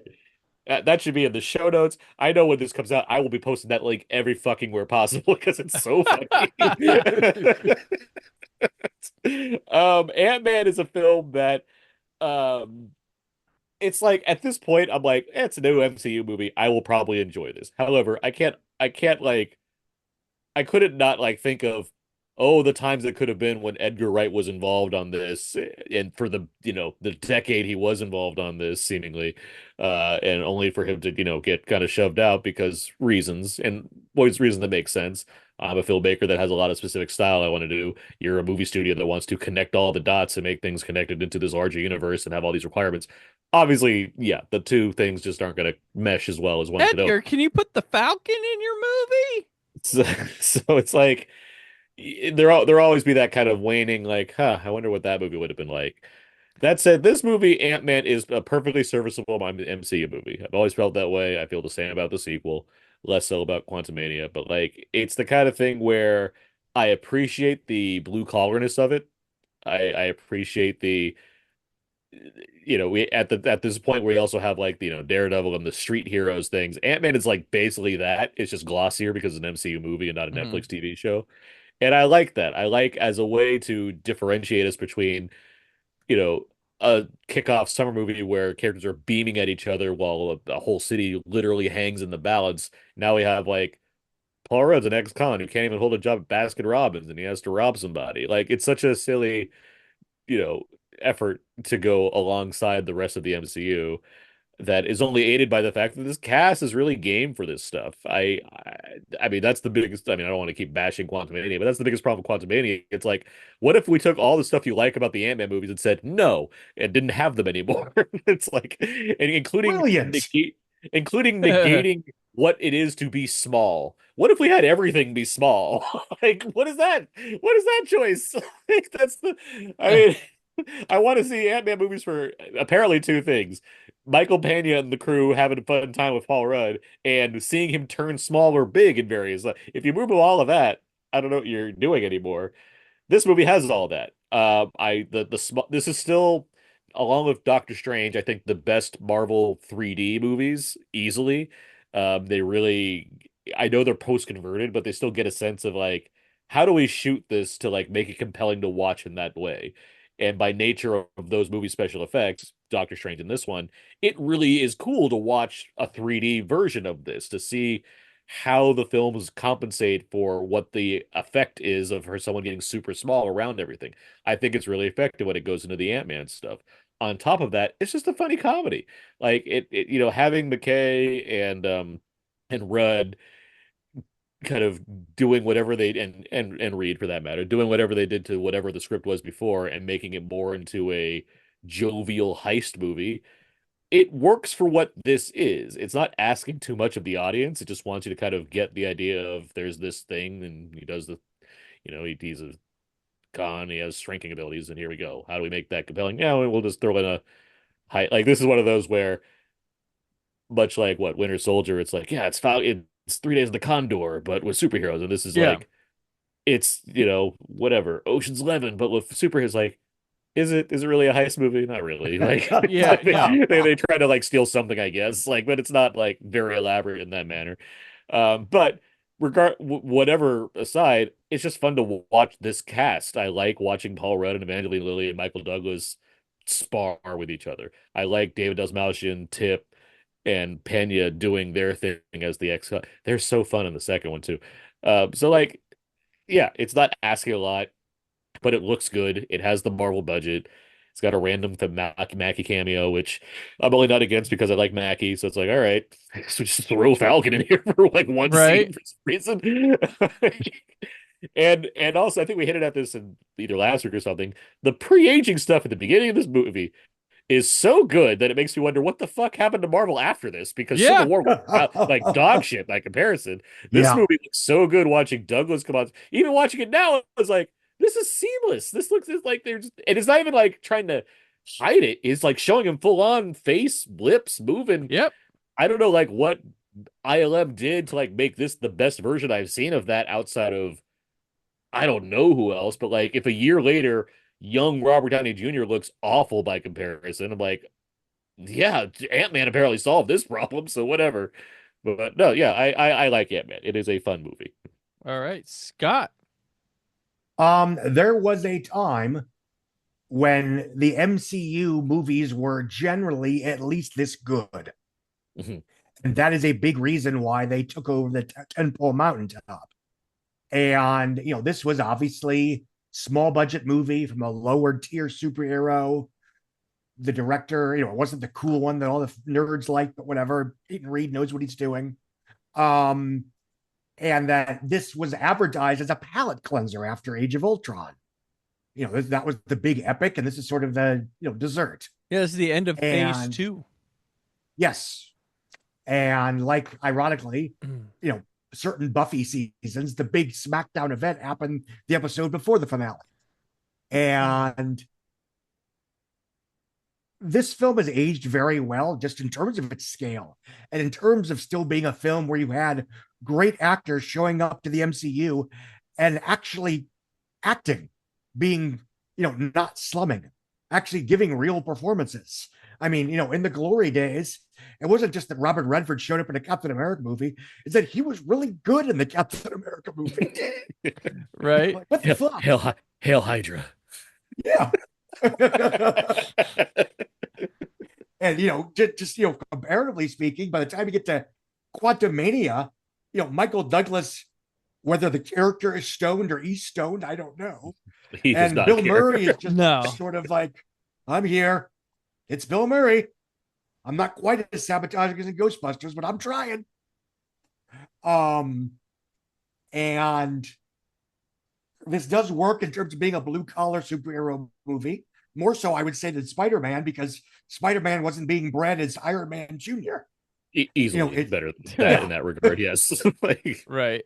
That should be in the show notes. I know when this comes out, I will be posting that link every fucking where possible because it's so funny. Ant-Man is a film that it's like at this point I'm like, it's a new MCU movie. I will probably enjoy this. However, I couldn't not like think of the times it could have been when Edgar Wright was involved on this, and for the decade he was involved on this, seemingly, and only for him to get kind of shoved out because reasons, and always reasons that make sense. I'm a filmmaker that has a lot of specific style I want to do. You're a movie studio that wants to connect all the dots and make things connected into this larger universe and have all these requirements. Obviously, yeah, the two things just aren't going to mesh as well as one could hope.
Edgar, can you put the Falcon in your movie?
So it's like there'll always be that kind of waning, like, I wonder what that movie would have been like. That said, this movie, Ant-Man, is a perfectly serviceable MCU movie. I've always felt that way. I feel the same about the sequel, less so about Quantumania. But like, it's the kind of thing where I appreciate the blue collarness of it. I appreciate the we at this point where we also have like Daredevil and the street heroes things. Ant-Man is like basically that. It's just glossier because it's an MCU movie and not a Netflix TV show. And I like that. I like as a way to differentiate us between, a kickoff summer movie where characters are beaming at each other while a whole city literally hangs in the balance. Now we have like Paul Rudd's an ex-con who can't even hold a job at Baskin Robbins, and he has to rob somebody. Like, it's such a silly, effort to go alongside the rest of the MCU that is only aided by the fact that this cast is really game for this stuff. I mean, that's the biggest. I mean, I don't want to keep bashing Quantumania, but that's the biggest problem with Quantumania. It's like, what if we took all the stuff you like about the Ant-Man movies and said no, and didn't have them anymore? It's like, and including negating what it is to be small. What if we had everything be small? Like, what is that? What is that choice? Like, that's the. I mean. I want to see Ant-Man movies for apparently two things. Michael Pena and the crew having a fun time with Paul Rudd and seeing him turn small or big in various. If you move all of that, I don't know what you're doing anymore. This movie has all that. This is still, along with Doctor Strange, I think the best Marvel 3D movies easily. They really, I know they're post-converted, but they still get a sense of like, how do we shoot this to like make it compelling to watch in that way? And by nature of those movie special effects, Doctor Strange in this one, it really is cool to watch a 3D version of this, to see how the films compensate for what the effect is of someone getting super small around everything. I think it's really effective when it goes into the Ant-Man stuff. On top of that, it's just a funny comedy. Like having McKay and Rudd kind of doing whatever they and Reed for that matter, doing whatever they did to whatever the script was before and making it more into a jovial heist movie. It works for what this is. It's not asking too much of the audience. It just wants you to kind of get the idea of there's this thing and he does he's a con, he has shrinking abilities, and here we go. How do we make that compelling? Yeah, we'll just throw in a high, like this is one of those where much like Winter Soldier, it's like, yeah, it's 3 Days of the Condor, but with superheroes. And this is like, it's, whatever, Ocean's 11, but with superheroes. Like, is it really a heist movie? Not really. Like, they try to like steal something, I guess. Like, but it's not like very elaborate in that manner. But whatever aside, it's just fun to watch this cast. I like watching Paul Rudd and Evangeline Lilly and Michael Douglas spar with each other. I like David Dastmalchian, Tip, and Pena doing their thing as the ex. They're so fun in the second one too. So like, yeah, it's not asking a lot, but it looks good. It has the Marvel budget. It's got a random Mackie cameo, which I'm only not against because I like Mackie. So it's like, all right, so just throw Falcon in here for like one scene for some reason. And also, I think we hinted at this in either last week or something. The pre-aging stuff at the beginning of this movie is so good that it makes me wonder what the fuck happened to Marvel after this, because Civil War was like dog shit by comparison. This movie looks so good watching Douglas come out. Even watching it now, I was like, this is seamless. This looks like and it's not even like trying to hide it. It's like showing him full on face, lips moving.
Yep.
I don't know like what ILM did to like make this the best version I've seen of that outside of I don't know who else, but like if a year later young Robert Downey Jr. looks awful by comparison, I'm like, yeah, Ant-Man apparently solved this problem, so whatever. But no, yeah, I like Ant-Man. It is a fun movie.
All right, Scott.
There was a time when the MCU movies were generally at least this good.
Mm-hmm.
And that is a big reason why they took over the tentpole mountaintop. And, this was obviously small budget movie from a lower tier superhero. The director, it wasn't the cool one that all the nerds like, but whatever. Peyton Reed knows what he's doing. And that this was advertised as a palate cleanser after Age of Ultron. That was the big epic, and this is sort of the dessert.
Yeah, this is the end of phase 2.
Yes. And like, ironically, certain Buffy seasons, the big SmackDown event happened the episode before the finale. And this film has aged very well, just in terms of its scale and in terms of still being a film where you had great actors showing up to the MCU and actually acting, being, not slumming, actually giving real performances. I mean, in the glory days, it wasn't just that Robert Redford showed up in a Captain America movie. It's that he was really good in the Captain America movie.
Right.
Like, what the fuck?
Hail Hydra.
Yeah. And, just comparatively speaking, by the time you get to Quantumania, Michael Douglas whether the character is stoned or he's stoned, I don't know.
He does
And
not
Bill
care.
Murray is just
No.
sort of like, I'm here. It's Bill Murray. I'm not quite as sabotaging as in Ghostbusters, but I'm trying. And this does work in terms of being a blue collar superhero movie. More so, I would say, than Spider-Man, because Spider-Man wasn't being bred as Iron Man Jr.
Easily better than that in that regard. Yes. Like,
right.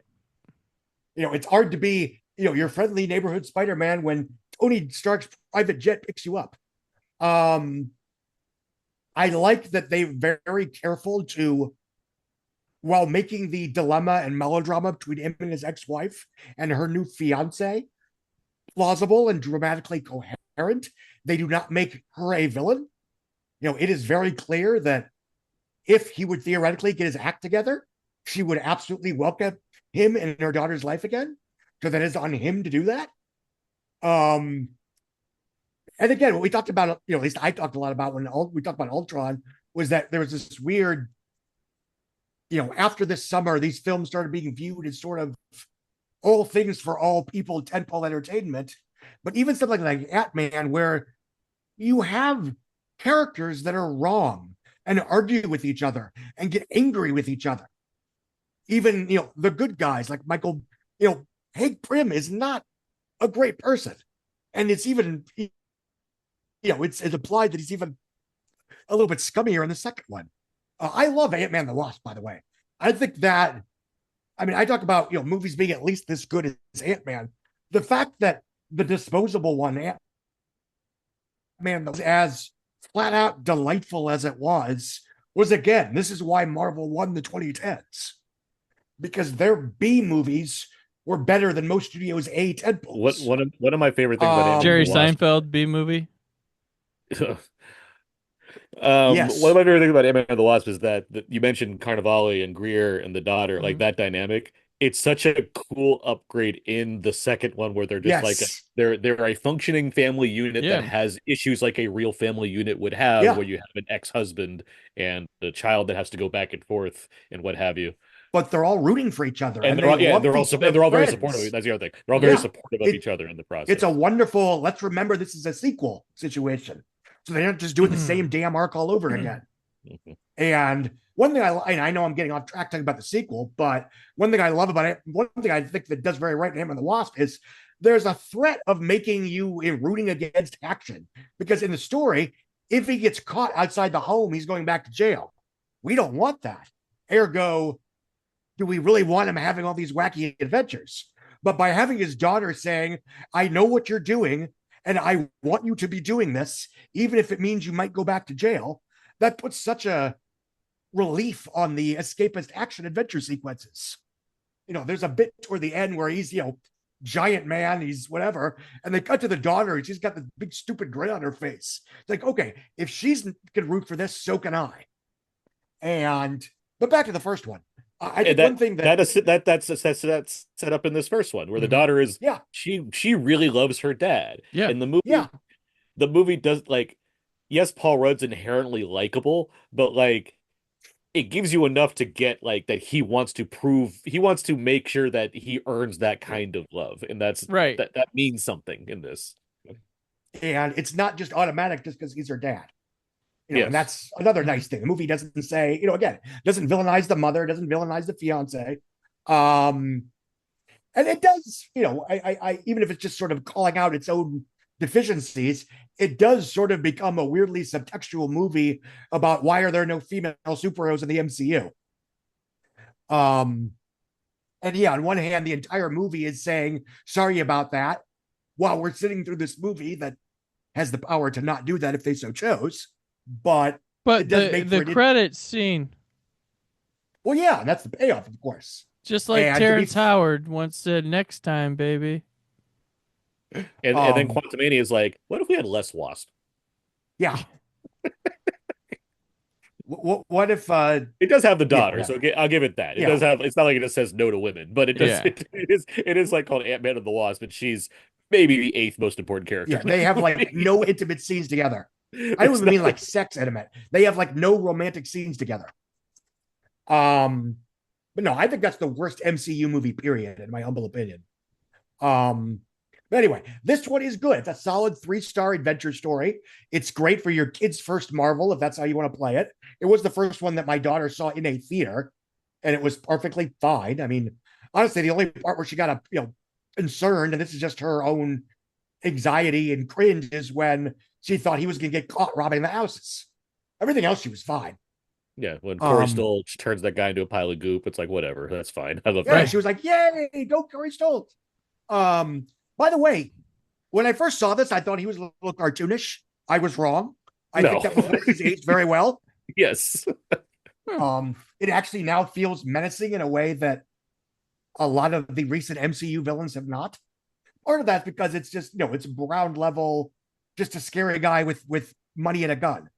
It's hard to be, your friendly neighborhood Spider-Man when Tony Stark's private jet picks you up. I like that they're very careful to, while making the dilemma and melodrama between him and his ex-wife and her new fiance plausible and dramatically coherent, they do not make her a villain. It is very clear that if he would theoretically get his act together, she would absolutely welcome him in her daughter's life again. So that is on him to do that. And again, what we talked about, at least I talked a lot about when we talked about Ultron, was that there was this weird, after this summer, these films started being viewed as sort of all things for all people, tentpole entertainment. But even something like Ant-Man, where you have characters that are wrong and argue with each other and get angry with each other. Even, the good guys like Michael, Hank Pym is not a great person. And it's even, it's implied that he's even a little bit scummier in the second one. I love Ant-Man the Wasp, by the way. I think that, I talk about, movies being at least this good as Ant-Man. The fact that the disposable one, Ant-Man, was as flat out delightful as it was again, this is why Marvel won the 2010s. Because their B movies were better than most studios' A tentpoles.
One of my favorite things about
Jerry Seinfeld B movie.
Yes.
Yes.
One of my favorite things about Ant-Man and the Wasp is that you mentioned Carnivale and Greer and the daughter, like that dynamic. It's such a cool upgrade in the second one where they're just like they're a functioning family unit that has issues like a real family unit would have, where you have an ex-husband and a child that has to go back and forth and what have you.
But they're all rooting for each other,
and they're all very supportive. That's the other thing. They're all very supportive of each other in the process.
It's a wonderful. Let's remember this is a sequel situation, so they're not just doing the same damn arc all over again. And one thing I know I'm getting off track talking about the sequel, but one thing I love about it, one thing I think that does very right in Ant-Man and the Wasp is there's a threat of making you rooting against action, because in the story, if he gets caught outside the home, he's going back to jail. We don't want that. Ergo, do we really want him having all these wacky adventures? But by having his daughter saying, I know what you're doing, and I want you to be doing this, even if it means you might go back to jail, that puts such a relief on the escapist action adventure sequences. There's a bit toward the end where he's, giant man, he's whatever, and they cut to the daughter, and she's got this big stupid grin on her face. It's like, okay, if she's gonna root for this, so can I. But back to the first one. I think one thing that's set up in this first one, where the daughter is, she really loves her dad.
Yeah.
In the movie, the movie does, like, yes, Paul Rudd's inherently likable, but like it gives you enough to get like that he wants to make sure that he earns that kind of love, and that's
right.
That means something in this.
And it's not just automatic just because he's her dad. And that's another nice thing. The movie doesn't say, again, doesn't villainize the mother, doesn't villainize the fiance. And it does, I even if it's just sort of calling out its own deficiencies, it does sort of become a weirdly subtextual movie about why are there no female superheroes in the MCU. And on one hand, the entire movie is saying, sorry about that, while we're sitting through this movie that has the power to not do that if they so chose. But it does make
the credits scene.
Well, yeah, that's the payoff, of course.
Just like Terrence Howard once said, "Next time, baby."
And then Quantumania is like, what if we had less Wasp?
Yeah. What if
it does have the daughter? So I'll give it that. It does have. It's not like it just says no to women, but it does.
Yeah.
It is like called Ant-Man and the Wasp, and she's maybe the 8th most important character.
Yeah, they have like no intimate scenes together. I don't even mean like sex intimate. They have like no romantic scenes together. But no, I think that's the worst MCU movie, period, in my humble opinion. But anyway, this one is good. It's a solid 3-star adventure story. It's great for your kid's first Marvel, if that's how you want to play it. It was the first one that my daughter saw in a theater, and it was perfectly fine. I mean, honestly, the only part where she got concerned, and this is just her own anxiety and cringe, is when she thought he was going to get caught robbing the houses. Everything else, she was fine.
Yeah, when Corey Stoll turns that guy into a pile of goop, it's like, whatever, that's fine. I love
Yeah,
that.
she was like, yay, go Corey Stoll. By the way, when I first saw this, I thought he was a little cartoonish. I was wrong. I think that was aged very well.
Yes.
It actually now feels menacing in a way that a lot of the recent MCU villains have not. Part of that's because it's just, it's ground level, just a scary guy with money and a gun.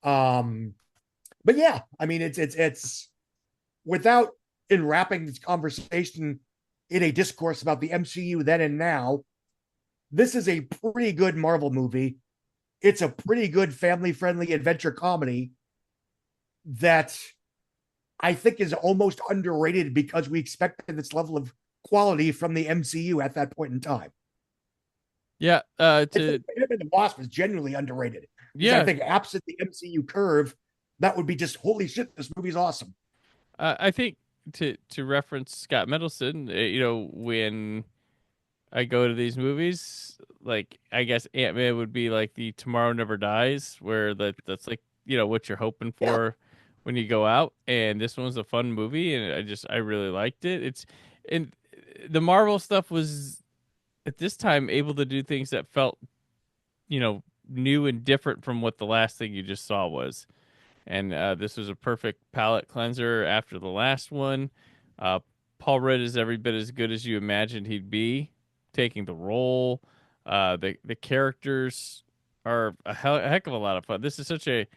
But yeah, I mean, it's without enwrapping this conversation in a discourse about the MCU then and now, this is a pretty good Marvel movie. It's a pretty good family-friendly adventure comedy that I think is almost underrated because we expected this level of quality from the MCU at that point in time.
Yeah,
The Wasp is genuinely underrated.
Yeah,
I think absent the MCU curve, that would be just holy shit. This movie's awesome.
I think to reference Scott Mendelson, when I go to these movies, like I guess Ant-Man would be like the Tomorrow Never Dies, where that's like what you're hoping for when you go out. And this one was a fun movie, and I really liked it. And the Marvel stuff was at this time able to do things that felt new and different from what the last thing you just saw was. And this was a perfect palate cleanser after the last one. Paul Rudd is every bit as good as you imagined he'd be, taking the role. The characters are a heck of a lot of fun. This is such a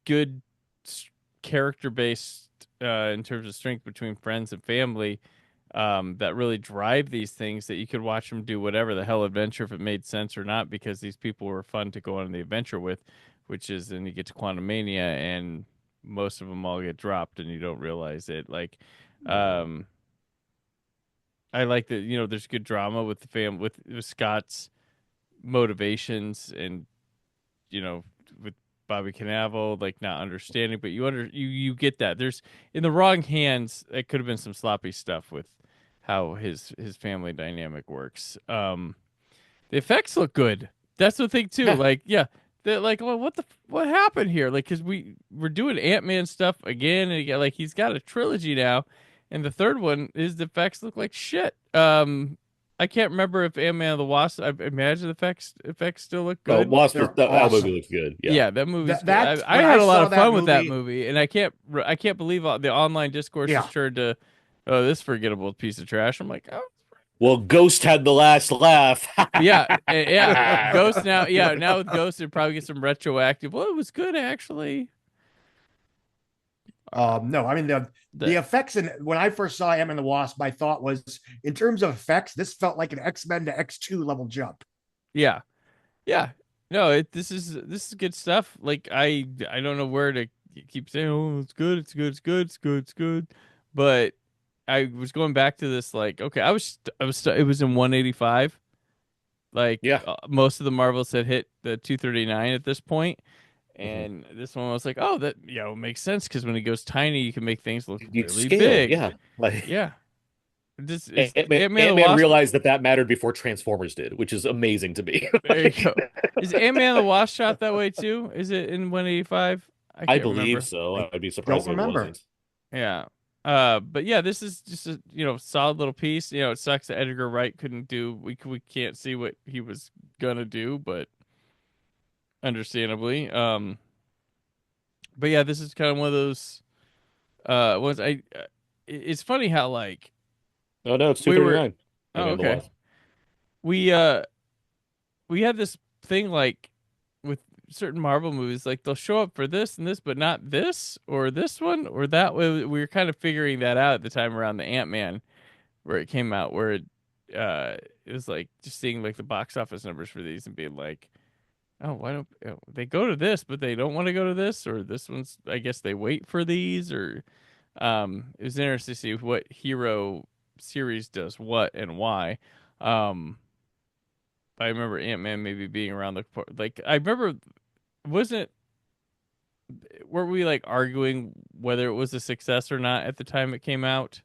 good character-based in terms of strength between friends and family that really drive these things, that you could watch them do whatever the hell adventure if it made sense or not, because these people were fun to go on the adventure with, which is then you get to Quantumania and most of them all get dropped and you don't realize it. Like, I like that, there's good drama with the with Scott's motivations and, with Bobby Cannavale, like not understanding, but you get that there's in the wrong hands. It could have been some sloppy stuff with how his family dynamic works. The effects look good. That's the thing too.
Yeah.
They're like, well, what happened here? Like, because we're doing Ant-Man stuff again and again. Like, he's got a trilogy now, and the third one is the effects look like shit. I can't remember if Ant-Man and the Wasp. I imagine the effects still look good.
Wasp, that movie looks good. Yeah,
that movie's good. I had a lot of fun with that movie, and I can't believe the online discourse has turned to, oh, this forgettable piece of trash. I'm like, oh.
Well, Ghost had the last laugh.
yeah. Ghost now. Yeah, now with Ghost, it probably get some retroactive. Well, it was good actually.
No, I mean the effects, and when I first saw Ant-Man and the Wasp, my thought was, in terms of effects, this felt like an X-Men to X2 level jump.
Yeah. No, this is good stuff. Like I don't know where to keep saying, oh, it's good, but I was going back to this, like, okay, it was in 185. Like, most of the Marvels had hit the 239 at this point. And this one was like, oh, that, makes sense, because when he goes tiny, you can make things look really big.
Yeah.
Yeah.
Ant-Man realized that mattered before Transformers did, which is amazing to me.
There you go. Is Ant-Man and the Wasp shot that way too? Is it in 185?
I believe so. I'd be surprised if it wasn't.
Yeah. But yeah, this is just a solid little piece. It sucks that Edgar Wright couldn't do. We can't see what he was gonna do, but understandably. But yeah, this is kind of one of those ones. It's funny how, like.
Oh no, it's 239.
Oh, okay. We had this thing, like, with certain Marvel movies, like they'll show up for this and this, but not this or this one or that way. We were kind of figuring that out at the time around the Ant-Man, where it came out, where it was like just seeing like the box office numbers for these and being like, oh, why don't they go to this, but they don't want to go to this, or this one's, I guess they wait for these, or it was interesting to see what hero series does what and why. Um, I remember Ant-Man maybe being around like I remember wasn't were we like arguing whether it was a success or not at the time it came out?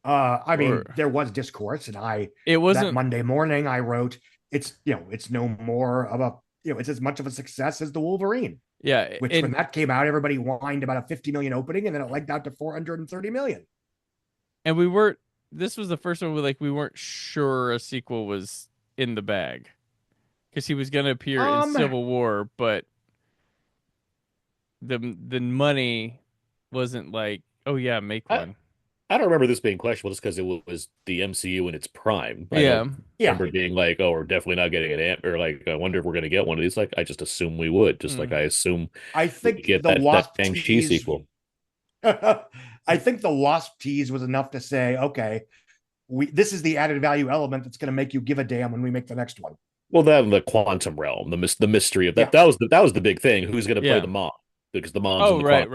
I mean,
Or
there was discourse, and
it
that
wasn't.
Monday morning I wrote, it's it's no more of a it's as much of a success as the Wolverine.
Yeah,
Which when that came out, everybody whined about a 50 million opening, and then it legged out to 430 million.
And we weren't. This was the first one we weren't sure a sequel was in the bag because he was going to appear in Civil War, but the money wasn't like, oh yeah, make one.
I don't remember this being questionable just because it was the MCU in its prime. I
Yeah.
don't remember being like, oh, we're definitely not getting an Ant, or like, I wonder if we're going to get one of these. Like, I just assume we would, just like I assume
I think
we get
the Wasp
that Shang-Chi
tease
sequel.
I think the Wasp tease was enough to say, okay, this is the added value element that's going to make you give a damn when we make the next one.
Well, then the quantum realm, the mystery of that, that was the big thing. Who's going to play the mom? Because the mom's in the
right.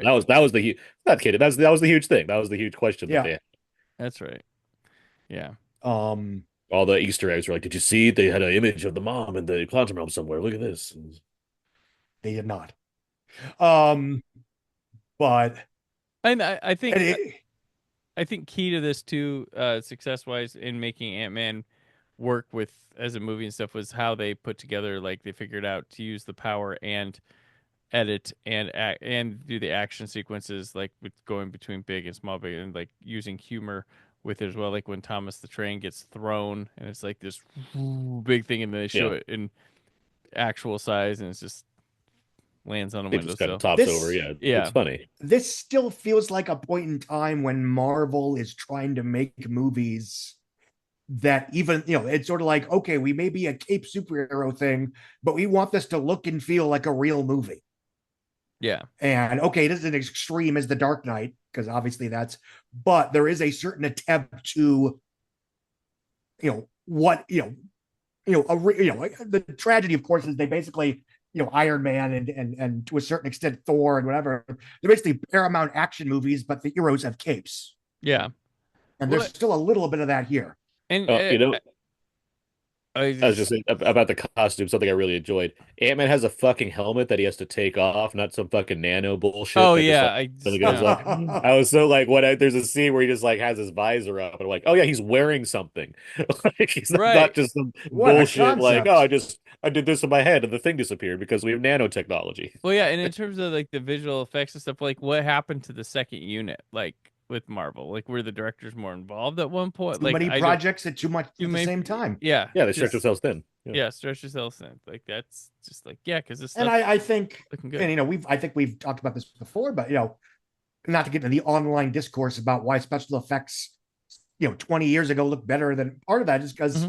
That was the not kidding. That was the huge thing. That was the huge question that they had.
That's right. Yeah.
All the Easter eggs were like, did you see they had an image of the mom in the quantum realm somewhere? Look at this.
They did not. But
I think key to this too, success wise in making Ant-Man work with as a movie and stuff was how they put together, like they figured out to use the power and edit and do the action sequences, like with going between big and small, big, and like using humor with it as well. Like when Thomas the Train gets thrown and it's like this big thing, and then they show it in actual size, and it's just lands on a windowsill.
Just kind of tops over. Yeah, it's funny.
This still feels like a point in time when Marvel is trying to make movies that even, it's sort of like, okay, we may be a cape superhero thing, but we want this to look and feel like a real movie.
Yeah.
And okay, it isn't as extreme as The Dark Knight, because obviously but there is a certain attempt to, the tragedy, of course, is they basically, Iron Man and to a certain extent Thor and whatever, they're basically Paramount action movies, but the heroes have capes.
Yeah.
And there's still a little bit of that here.
And
I was just saying about the costume, something I really enjoyed. Ant-Man has a fucking helmet that he has to take off, not some fucking nano bullshit.
Oh yeah,
I was so like, there's a scene where he just like has his visor up, and I'm like, oh yeah, he's wearing something. Like he's not just some bullshit. Like, oh, I did this in my head, and the thing disappeared because we have nanotechnology.
Well, yeah, and in terms of like the visual effects and stuff, like what happened to the second unit, like with Marvel, like were the directors more involved at one point?
Too many projects at too much at the same time.
Yeah,
they stretch themselves thin.
Yeah, stretch yourself thin. Like that's just like because this.
And I think, and I think we've talked about this before, but not to get into the online discourse about why special effects, 20 years ago looked better than part of that is because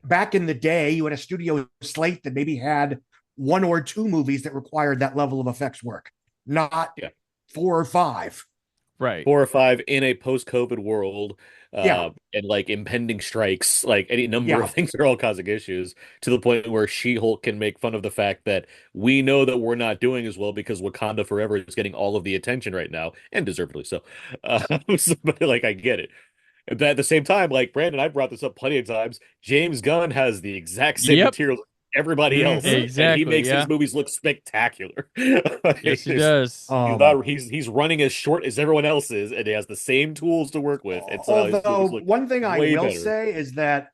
back in the day you had a studio slate that maybe had 1 or 2 movies that required that level of effects work, not 4 or 5.
Right.
4 or 5 in a post-COVID world, and like impending strikes, like any number of things are all causing issues to the point where She-Hulk can make fun of the fact that we know that we're not doing as well because Wakanda Forever is getting all of the attention right now, and deservedly so. But like, I get it. But at the same time, like Brandon, I brought this up plenty of times. James Gunn has the exact same materials everybody else,
exactly,
and he makes his movies look spectacular.
Yes, he does.
He's running as short as everyone else is, and he has the same tools to work with. And so
although one thing I will say is that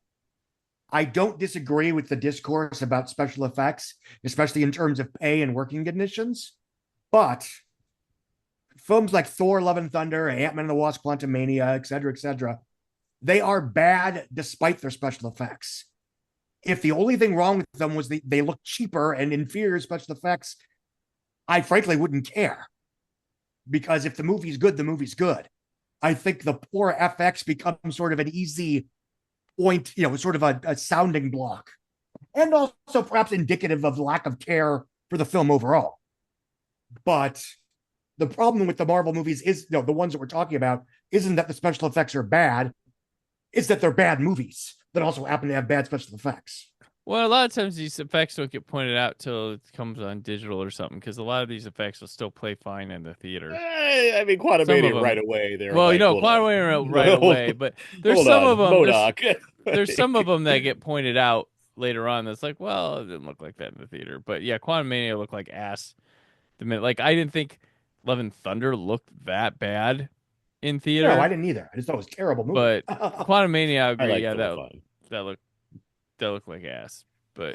I don't disagree with the discourse about special effects, especially in terms of pay and working conditions. But films like Thor: Love and Thunder, Ant-Man and the Wasp: Quantumania, etc., they are bad despite their special effects. If the only thing wrong with them was they look cheaper and inferior special effects, I frankly wouldn't care. Because if the movie's good, the movie's good. I think the poor FX becomes sort of an easy point, sort of a sounding block. And also perhaps indicative of lack of care for the film overall. But the problem with the Marvel movies is, the ones that we're talking about, isn't that the special effects are bad, it's that they're bad movies that also happen to have bad special effects.
Well, a lot of times these effects don't get pointed out till it comes on digital or something, because a lot of these effects will still play fine in the theater.
I mean, Quantumania right away. They're
well,
like,
Quantumania right away, but there's
hold
some
on,
of them.
MODOK.
There's some of them that get pointed out later on. That's like, well, it didn't look like that in the theater. But yeah, Quantumania looked like ass. The minute, like, I didn't think Love and Thunder looked that bad in theater.
No, I didn't either. I just thought it was a terrible movie.
But Quantumania, I agree.
I
that looked like ass. But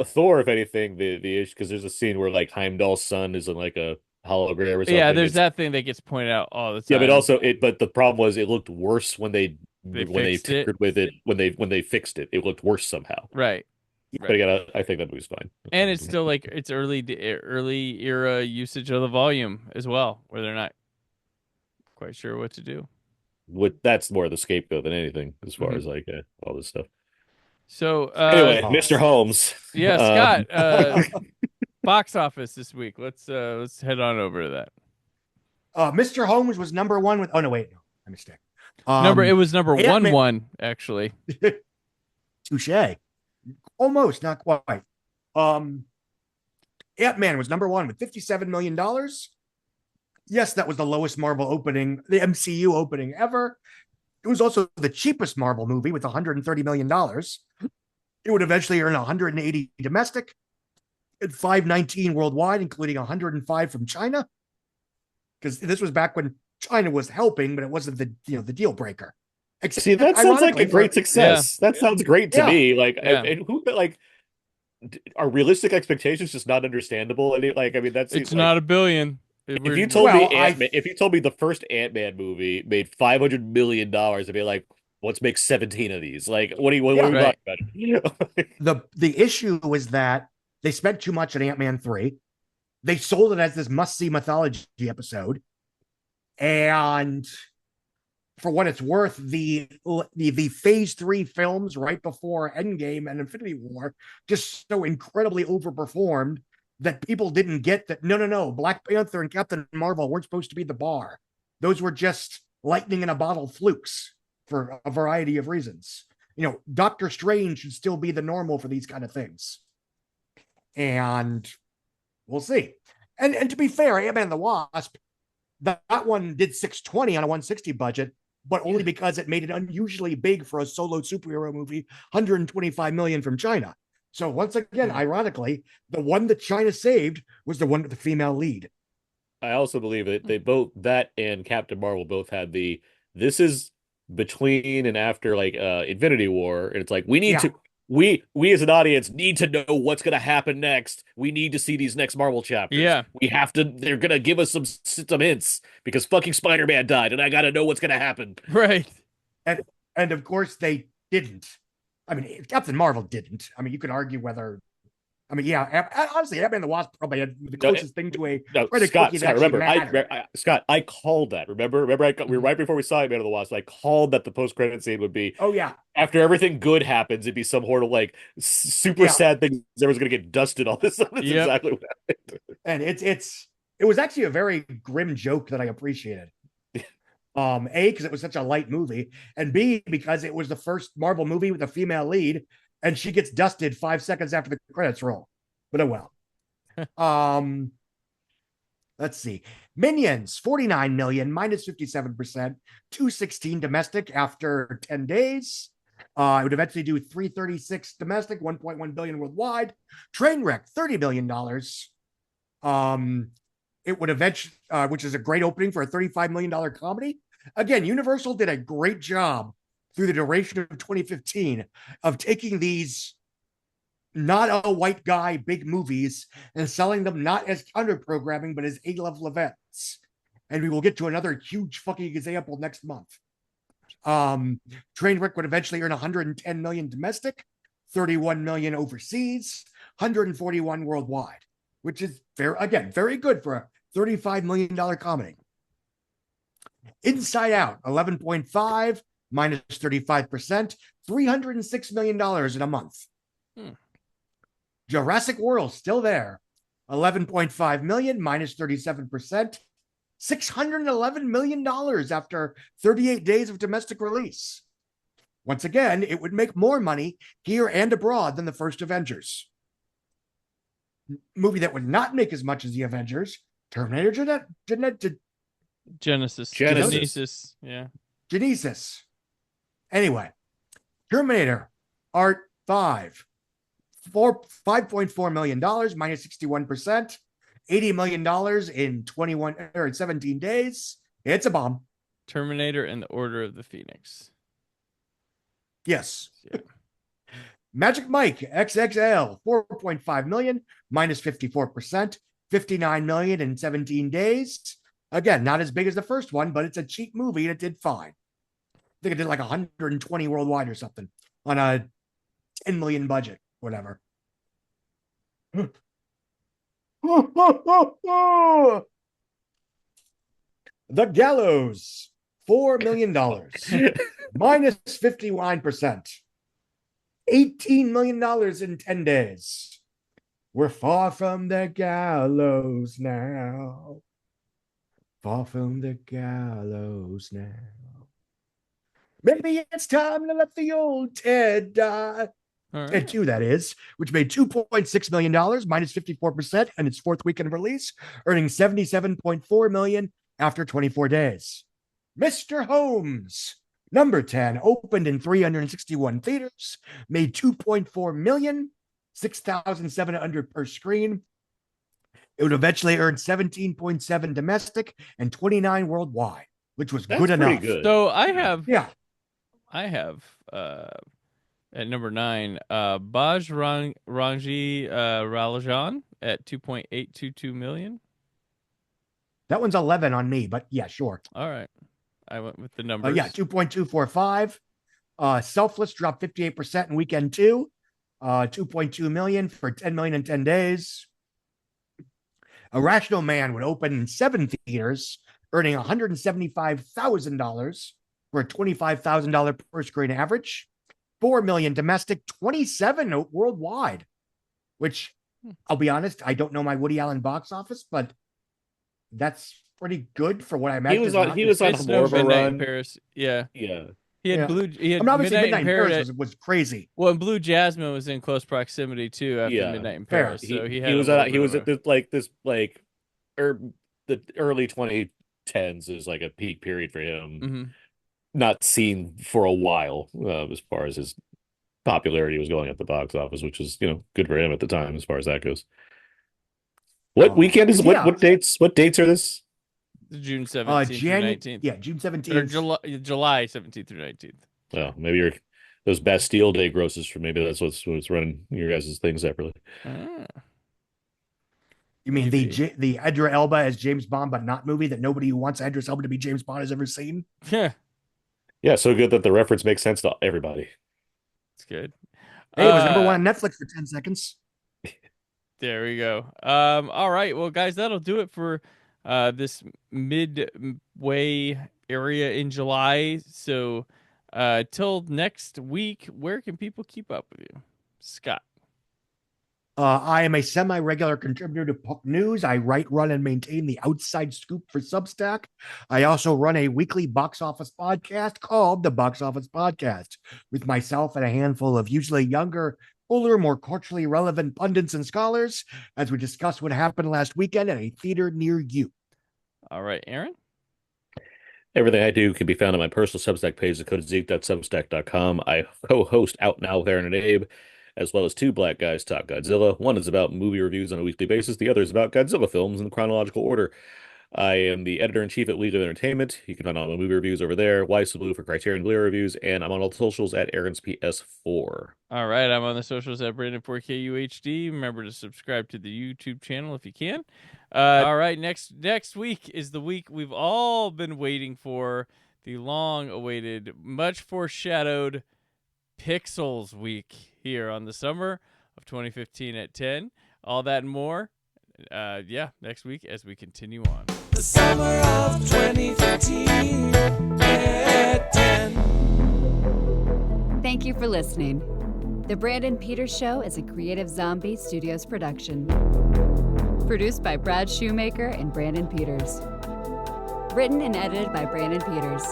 Thor, if anything, the issue, because there's a scene where like Heimdall's son is in like a hologram or something.
Yeah, there's that thing that gets pointed out all the time.
Yeah, but also but the problem was it looked worse when they tinkered with it when they fixed it. It looked worse somehow.
Right.
But again, I think that movie's fine.
And it's still like it's early era usage of the volume as well, where they're not quite sure what to do.
That's more the scapegoat than anything, as far as like all this stuff.
So
anyway, Mr. Holmes.
Yeah, Scott. Box office this week. Let's head on over to that.
Mr. Holmes was number one with. Oh no, wait, no, my mistake.
It was number
Ant-Man...
one actually.
Touche. Almost, not quite. Ant-Man was number one with $57 million. Yes, that was the lowest Marvel opening, the MCU opening ever. It was also the cheapest Marvel movie with $130 million. It would eventually earn 180 domestic and 519 worldwide, including 105 from China. Because this was back when China was helping, but it wasn't the deal breaker.
See, that sounds like a great success. Yeah. That sounds great to me. Like, and who like are realistic expectations just not understandable? And
it's not a billion.
If you told me the first Ant-Man movie made $500 million, I'd be like, let's make 17 of these. Like, what are we talking about?
The issue was that they spent too much on Ant-Man 3. They sold it as this must-see mythology episode. And for what it's worth, the phase 3 films right before Endgame and Infinity War just so incredibly overperformed that people didn't get that. No, Black Panther and Captain Marvel weren't supposed to be the bar. Those were just lightning in a bottle flukes for a variety of reasons. Doctor Strange should still be the normal for these kind of things. And we'll see. And to be fair, Ant-Man and the Wasp, that one did 620 on a 160 budget, but only because it made it unusually big for a solo superhero movie, 125 million from China. So once again, ironically, the one that China saved was the one with the female lead.
I also believe that they both, that and Captain Marvel, both had this is between and after like Infinity War, and it's like we need to we as an audience need to know what's going to happen next. We need to see these next Marvel chapters.
Yeah,
we have to. They're going to give us some hints because fucking Spider-Man died, and I got to know what's going to happen.
Right,
and of course they didn't. I mean, Captain Marvel didn't. I mean, you could argue whether. I mean, yeah. Honestly, Ant-Man and the Wasp probably had the closest thing to a.
Scott, remember, I called that. Remember, we were right before we saw Ant-Man and the Wasp. I called that the post-credit scene would be.
Oh yeah.
After everything good happens, it'd be some sort of like super sad thing. Everyone's gonna get dusted. All this. That's exactly what happened.
And it was actually a very grim joke that I appreciated. A, because it was such a light movie, and B, because it was the first Marvel movie with a female lead, and she gets dusted 5 seconds after the credits roll. But oh well. Let's see. Minions, 49 million, minus 57%, 216 domestic after 10 days. It would eventually do 336 domestic, 1.1 billion worldwide. Trainwreck, $30 million. It would eventually, which is a great opening for a $35 million comedy. Again, Universal did a great job through the duration of 2015 of taking these not a white guy big movies and selling them not as counter programming, but as A-level events. And we will get to another huge fucking example next month. Trainwreck would eventually earn 110 million domestic, 31 million overseas, 141 worldwide, which is very good for a $35 million comedy. Inside Out, 11.5, minus 35%, $306 million in a month. Jurassic World, still there, 11.5 million, minus 37%, $611 million after 38 days of domestic release. Once again, it would make more money here and abroad than the first Avengers. Movie that would not make as much as the Avengers, Terminator
Genesis. Yeah.
Genesis. Anyway, Terminator Art 5. $5.4 million, minus 61%. $80 million in 17 days. It's a bomb.
Terminator and the Order of the Phoenix.
Yes. Yeah. Magic Mike XXL, 4.5 million, minus 54%. 59 million in 17 days. Again, not as big as the first one, but it's a cheap movie and it did fine. I think it did like 120 worldwide or something on a 10 million budget, whatever. The Gallows, $4 million, minus 51%. $18 million in 10 days. We're far from the gallows now. Far from the gallows now. Maybe it's time to let the old Ted die.
Right.
Ted 2, that is, which made $2.6 million, minus 54% in its fourth weekend of release, earning $77.4 million after 24 days. Mr. Holmes, number 10, opened in 361 theaters, made $2.4 million, 6,700 per screen. It would eventually earn 17.7 domestic and 29 worldwide, which was good enough.
Good.
So I have at number 9, Baj Rangi Rajan at 2.822 million.
That one's 11 on me, but yeah, sure.
All right. I went with the numbers.
2.245. Selfless dropped 58% in weekend 2. 2.2 million for 10 million in 10 days. Irrational Man would open in 7 theaters, earning $175,000 for a $25,000 per screen average. 4 million domestic, 27 worldwide, which I'll be honest, I don't know my Woody Allen box office, but that's pretty good for what I imagine.
He was on more of a run
in Paris. Yeah.
Yeah.
He had
obviously Midnight in Paris was crazy.
Well, and Blue Jasmine was in close proximity too after Midnight in Paris. So he was
at the early 2010s is like a peak period for him.
Mm-hmm.
Not seen for a while as far as his popularity was going at the box office, which is good for him at the time as far as that goes. What weekend is what dates? What dates are this?
June 17th through 19th.
Yeah, June 17th.
Or July 17th through 19th.
Well, maybe those Bastille Day grosses for maybe that's what's running your guys' thing separately.
You mean the Idris Elba as James Bond but not movie that nobody who wants Idris Elba to be James Bond has ever seen?
Yeah.
Yeah, so good that the reference makes sense to everybody.
It's good.
Hey, it was number 1 on Netflix for 10 seconds.
There we go. All right. Well, guys, that'll do it for this midway area in July. So till next week, where can people keep up with you? Scott.
I am a semi-regular contributor to Puck News. I write, run, and maintain the Outside Scoop for Substack. I also run a weekly box office podcast called The Box Office Podcast with myself and a handful of usually younger, older, more culturally relevant pundits and scholars as we discuss what happened last weekend at a theater near you.
All right, Aaron?
Everything I do can be found on my personal Substack page, thecodezeek.substack.com. I co-host Out Now with Aaron and Abe, as well as 2 Black Guys Talk Godzilla. One is about movie reviews on a weekly basis. The other is about Godzilla films in chronological order. I am the editor-in-chief at Legal Entertainment. You can find all my movie reviews over there. Wise to Blue for Criterion Blu reviews. And I'm on all the socials at Aaron's PS4.
All right. I'm on the socials at Brandon4KUHD. Remember to subscribe to the YouTube channel if you can. All right. Next week is the week we've all been waiting for. The long-awaited, much foreshadowed Pixels Week here on the summer of 2015 at 10. All that and more. Next week as we continue on.
The summer of 2015 at 10.
Thank you for listening. The Brandon Peters Show is a Creative Zombie Studios production. Produced by Brad Shoemaker and Brandon Peters. Written and edited by Brandon Peters.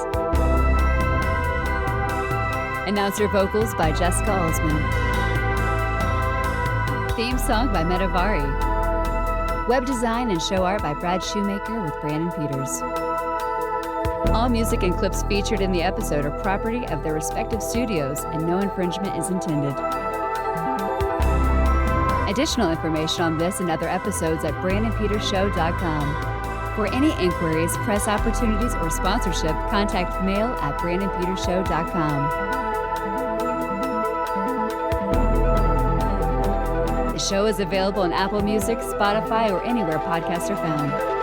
Announcer vocals by Jessica Alsman. Theme song by Metavari. Web design and show art by Brad Shoemaker with Brandon Peters. All music and clips featured in the episode are property of their respective studios, and no infringement is intended. Additional information on this and other episodes at BrandonPetersShow.com. For any inquiries, press opportunities, or sponsorship, contact mail at BrandonPetersShow.com. The show is available on Apple Music, Spotify, or anywhere podcasts are found.